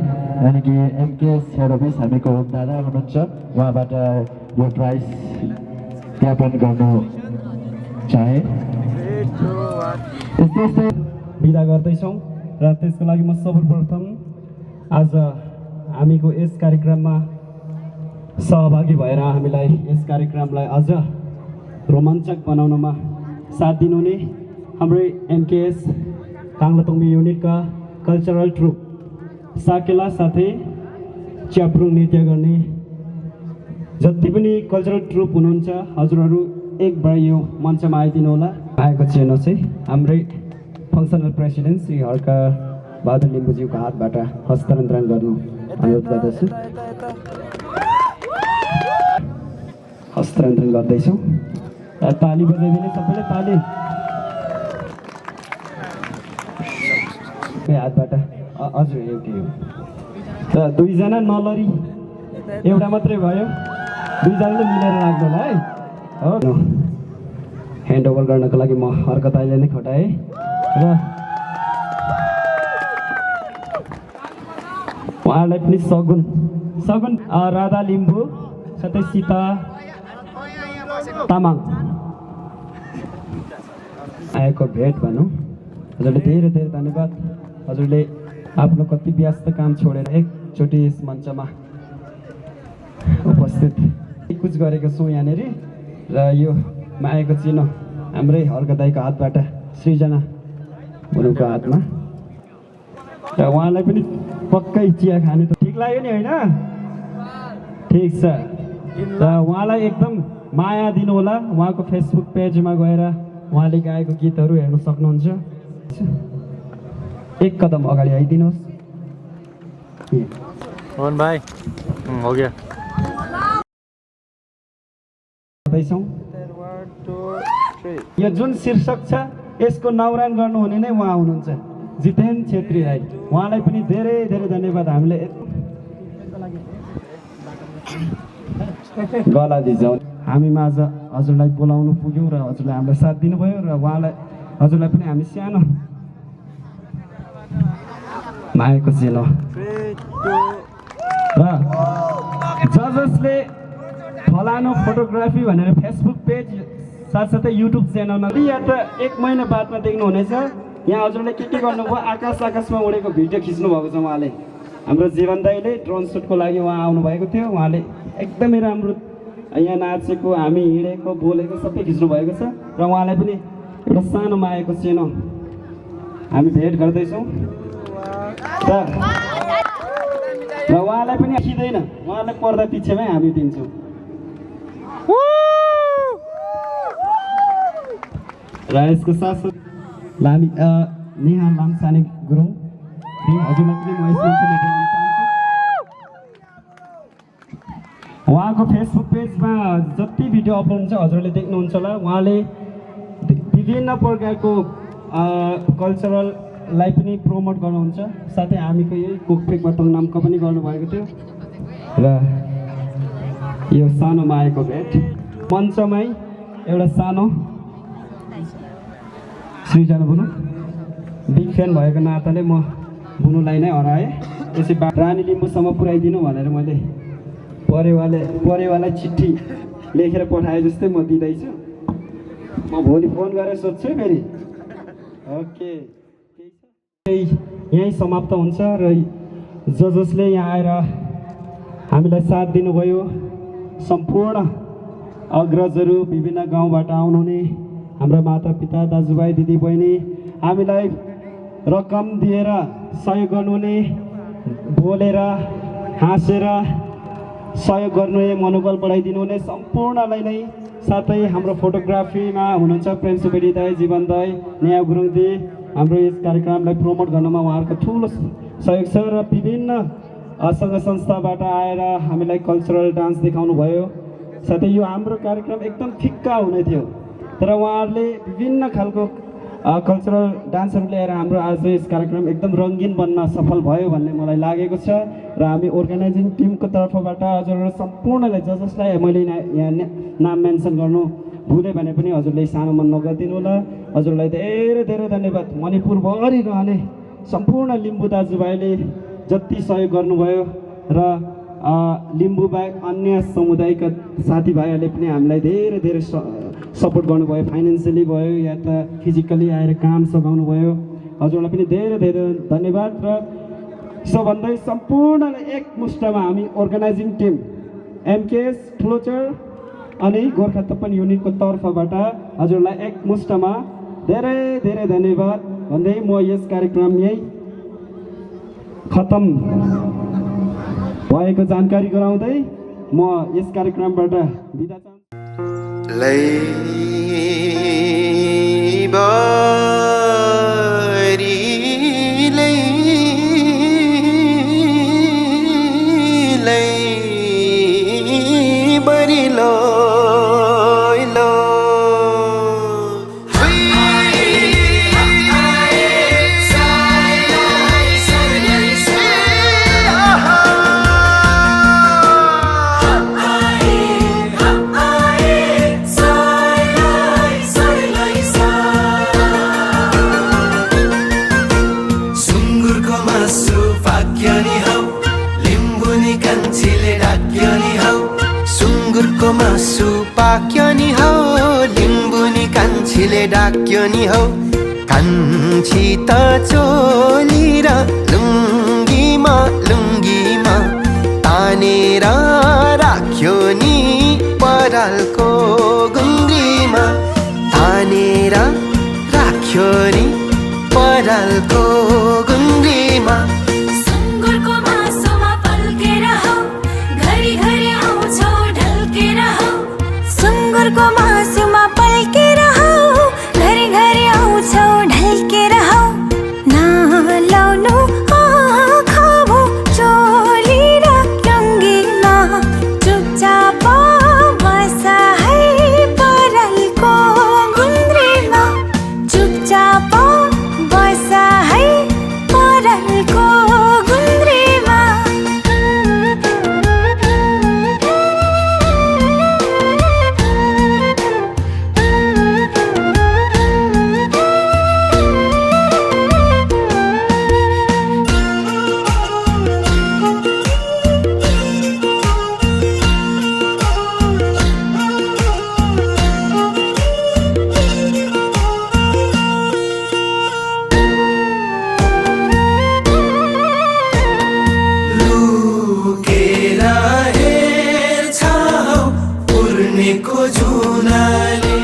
यानि कि एमकेएस हेड अफिस हामीको दादा हुनुहुन्छ। उहाँबाट यो प्राइज ज्ञापन गर्नु चाहे। यस्तै यस्तै बिदा गर्दैछौँ र त्यसको लागि म सर्वप्रथम आज हामीको यस कार्यक्रममा सहभागी भएर हामीलाई यस कार्यक्रमलाई अझ रोमाञ्चक बनाउनमा साथ दिनुहुने हाम्रै एमकेएस काङ्लातोङमी युनिटका कल्चरल ट्रुप साकेला साथै च्याब्रुङ नृत्य गर्ने जति पनि कल्चरल ट्रुप हुनुहुन्छ हजुरहरू एक बार यो मञ्चमा आइदिनु होला। आएको चिनो चाहिँ हाम्रै फङ्सनल प्रेसिडेन्ट श्री हर्का बहादुर लिम्बूज्यूको हातबाट हस्तान्तरण गर्नु अनुरोध गर्दछु। हस्तान्तरण गर्दैछौँ। ताली बजाइदिने सबैले ताली। हातबाट हजुर एउटै हो र दुईजना नलरी एउटा मात्रै भयो। दुईजनाले मिलेर राख्नु होला है। हो ह्यान्ड ओभर गर्नको लागि म हर्का दाइले नै खटाएँ र उहाँलाई पनि सगुन राधा लिम्बू साथै सीता तामाङ आएको भेट भनौँ। हजुरले धेरै धेरै धन्यवाद। हजुरले आफ्नो कति व्यस्त काम छोडेर एकचोटि यस मञ्चमा उपस्थित कुछ गरेको छौँ यहाँनिर र यो आएको चिनो हाम्रै हर्का दाइको हातबाट सृजना हुनुको हातमा र उहाँलाई पनि पक्कै चिया खाने त ठिक लाग्यो नि होइन? ठिक छ र उहाँलाई एकदम माया दिनु होला। उहाँको फेसबुक पेजमा गएर उहाँले गाएको गीतहरू हेर्न सक्नुहुन्छ। एक कदम अगाडि आइदिनुहोस्। मोहन भाइ हो गया। यो जुन शीर्षक छ यसको नौरान गर्नुहुने नै उहाँ हुनुहुन्छ जितेन छेत्री राई। उहाँलाई पनि धेरै धेरै धन्यवाद। हामीले गला दिन्छौँ। हामीमा आज हजुरलाई बोलाउनु पुग्यौँ र हजुरले हामीलाई साथ दिनुभयो र उहाँलाई हजुरलाई पनि हामी सानो मागेको चिनो र जसले फलानु फोटोग्राफी भनेर फेसबुक पेज साथसाथै युट्युब च्यानलमा या त एक महिना बादमा देख्नुहुनेछ। यहाँ हजुरले के गर्नुभयो आकाशमा उडेको भिडियो खिच्नु भएको छ उहाँले। हाम्रो जीवन दाइले ड्रोन सुटको लागि उहाँ आउनुभएको थियो। उहाँले एकदमै राम्रो यहाँ नाचेको हामी हिँडेको बोलेको सबै खिच्नु भएको छ र उहाँलाई पनि एउटा सानो मागेको चिनो हामी भेट गर्दैछौँ र उहाँलाई पनि खिच्दैन। उहाँलाई पर्दा पिछेमै हामी दिन्छौँ। र यसको साथसाथ नेहा लामसाने गुरुङ हजुरलाई पनि म यस मञ्चमा बोलाउन चाहन्छु। उहाँको फेसबुक पेजमा जति भिडियो अपलोड हुन्छ हजुरले देख्नुहुन्छ होला। उहाँले विभिन्न प्रकारको कल्चरललाई पनि प्रमोट गर्नुहुन्छ। साथै हामीको यही कोकफेकमा तङनामको पनि गर्नुभएको थियो र यो सानो माएको भेट मञ्चमै एउटा सानो सृजना बुनु बिग फ्यान भएको नाताले म बुनुलाई नै हराएँ। यसै रानी लिम्बूसम्म पुऱ्याइदिनु भनेर मैले परेवालाई चिठी लेखेर पठाए जस्तै म दिँदैछु। म भोलि फोन गरेर सोध्छु है फेरि। ओके यहीँ समाप्त हुन्छ र जसले यहाँ आएर हामीलाई साथ दिनुभयो सम्पूर्ण अग्रजहरू विभिन्न गाउँबाट आउनुहुने हाम्रा मातापिता दाजुभाइ दिदीबहिनी हामीलाई रकम दिएर सहयोग गर्नुहुने बोलेर हाँसेर सहयोग गर्नु मनोबल बढाइदिनु हुने सम्पूर्णलाई नै, साथै हाम्रो फोटोग्राफीमा हुनुहुन्छ प्रेम सुवेदी दाई, जीवन दाई, नेहा गुरुङ दी, हाम्रो यस कार्यक्रमलाई प्रमोट गर्नमा उहाँहरूको ठुलो सहयोग छ र विभिन्न सङ्घ संस्थाबाट आएर हामीलाई कल्चरल डान्स देखाउनु भयो। साथै यो हाम्रो कार्यक्रम एकदम फिक्का हुने थियो, तर उहाँहरूले विभिन्न खालको कल्चरल डान्सहरू ल्याएर हाम्रो आज यस कार्यक्रम एकदम रङ्गीन बन्न सफल भयो भन्ने मलाई लागेको छ। र हामी अर्गनाइजिङ टिमको तर्फबाट हजुरहरू सम्पूर्णलाई जसलाई मैले यहाँ नाम मेन्सन गर्नु भुलेँ भने पनि हजुरले सानो मन नगरिदिनु होला। हजुरलाई धेरै धेरै धन्यवाद। मणिपुरभरि रहने सम्पूर्ण लिम्बू दाजुभाइले जति सहयोग गर्नुभयो र लिम्बू बाहेक अन्य समुदायका साथीभाइहरूले पनि हामीलाई धेरै धेरै सपोर्ट गर्नुभयो, फाइनेन्सियली भयो या त फिजिकली आएर काम सघाउनु भयो। हजुरलाई पनि धेरै धेरै धन्यवाद। र सो भन्दै सम्पूर्णलाई एकमुष्टमा हामी अर्गनाइजिङ टिम एमकेएस ठुलोचर अनि गोर्खा तपन युनिटको तर्फबाट हजुरलाई एकमुष्टमा धेरै धेरै धन्यवाद भन्दै म यस कार्यक्रम यही खतम भएको जानकारी गराउँदै म यस कार्यक्रमबाट बिदा चाहन्छु। पाक्यो नि हौ लिम्बुनी कान्छीले डाक्यो नि हौ कान्छी त चोली र लुङ्गीमा तानेर राख्यो नि परालको गुन्द्रीमा तानेर राख्यो नि परालको गुन्द्रीमा सुँगुरको मासुमा पल्केर हौ घरि घरि आउँछौ ढल्केर हौ सुँगुरको मासुमा पल्केर हौ घरि घरि आउँछौ ढल्केर हौ नलाउनु आँखाभो चोली र लुङ्गीमा चुपचाप बस है परालको गुन्द्रीमा चुपचाप बस है परालको गुन्द्रीमा लुकेर हेर्छ हौ उर्नेको जुनाले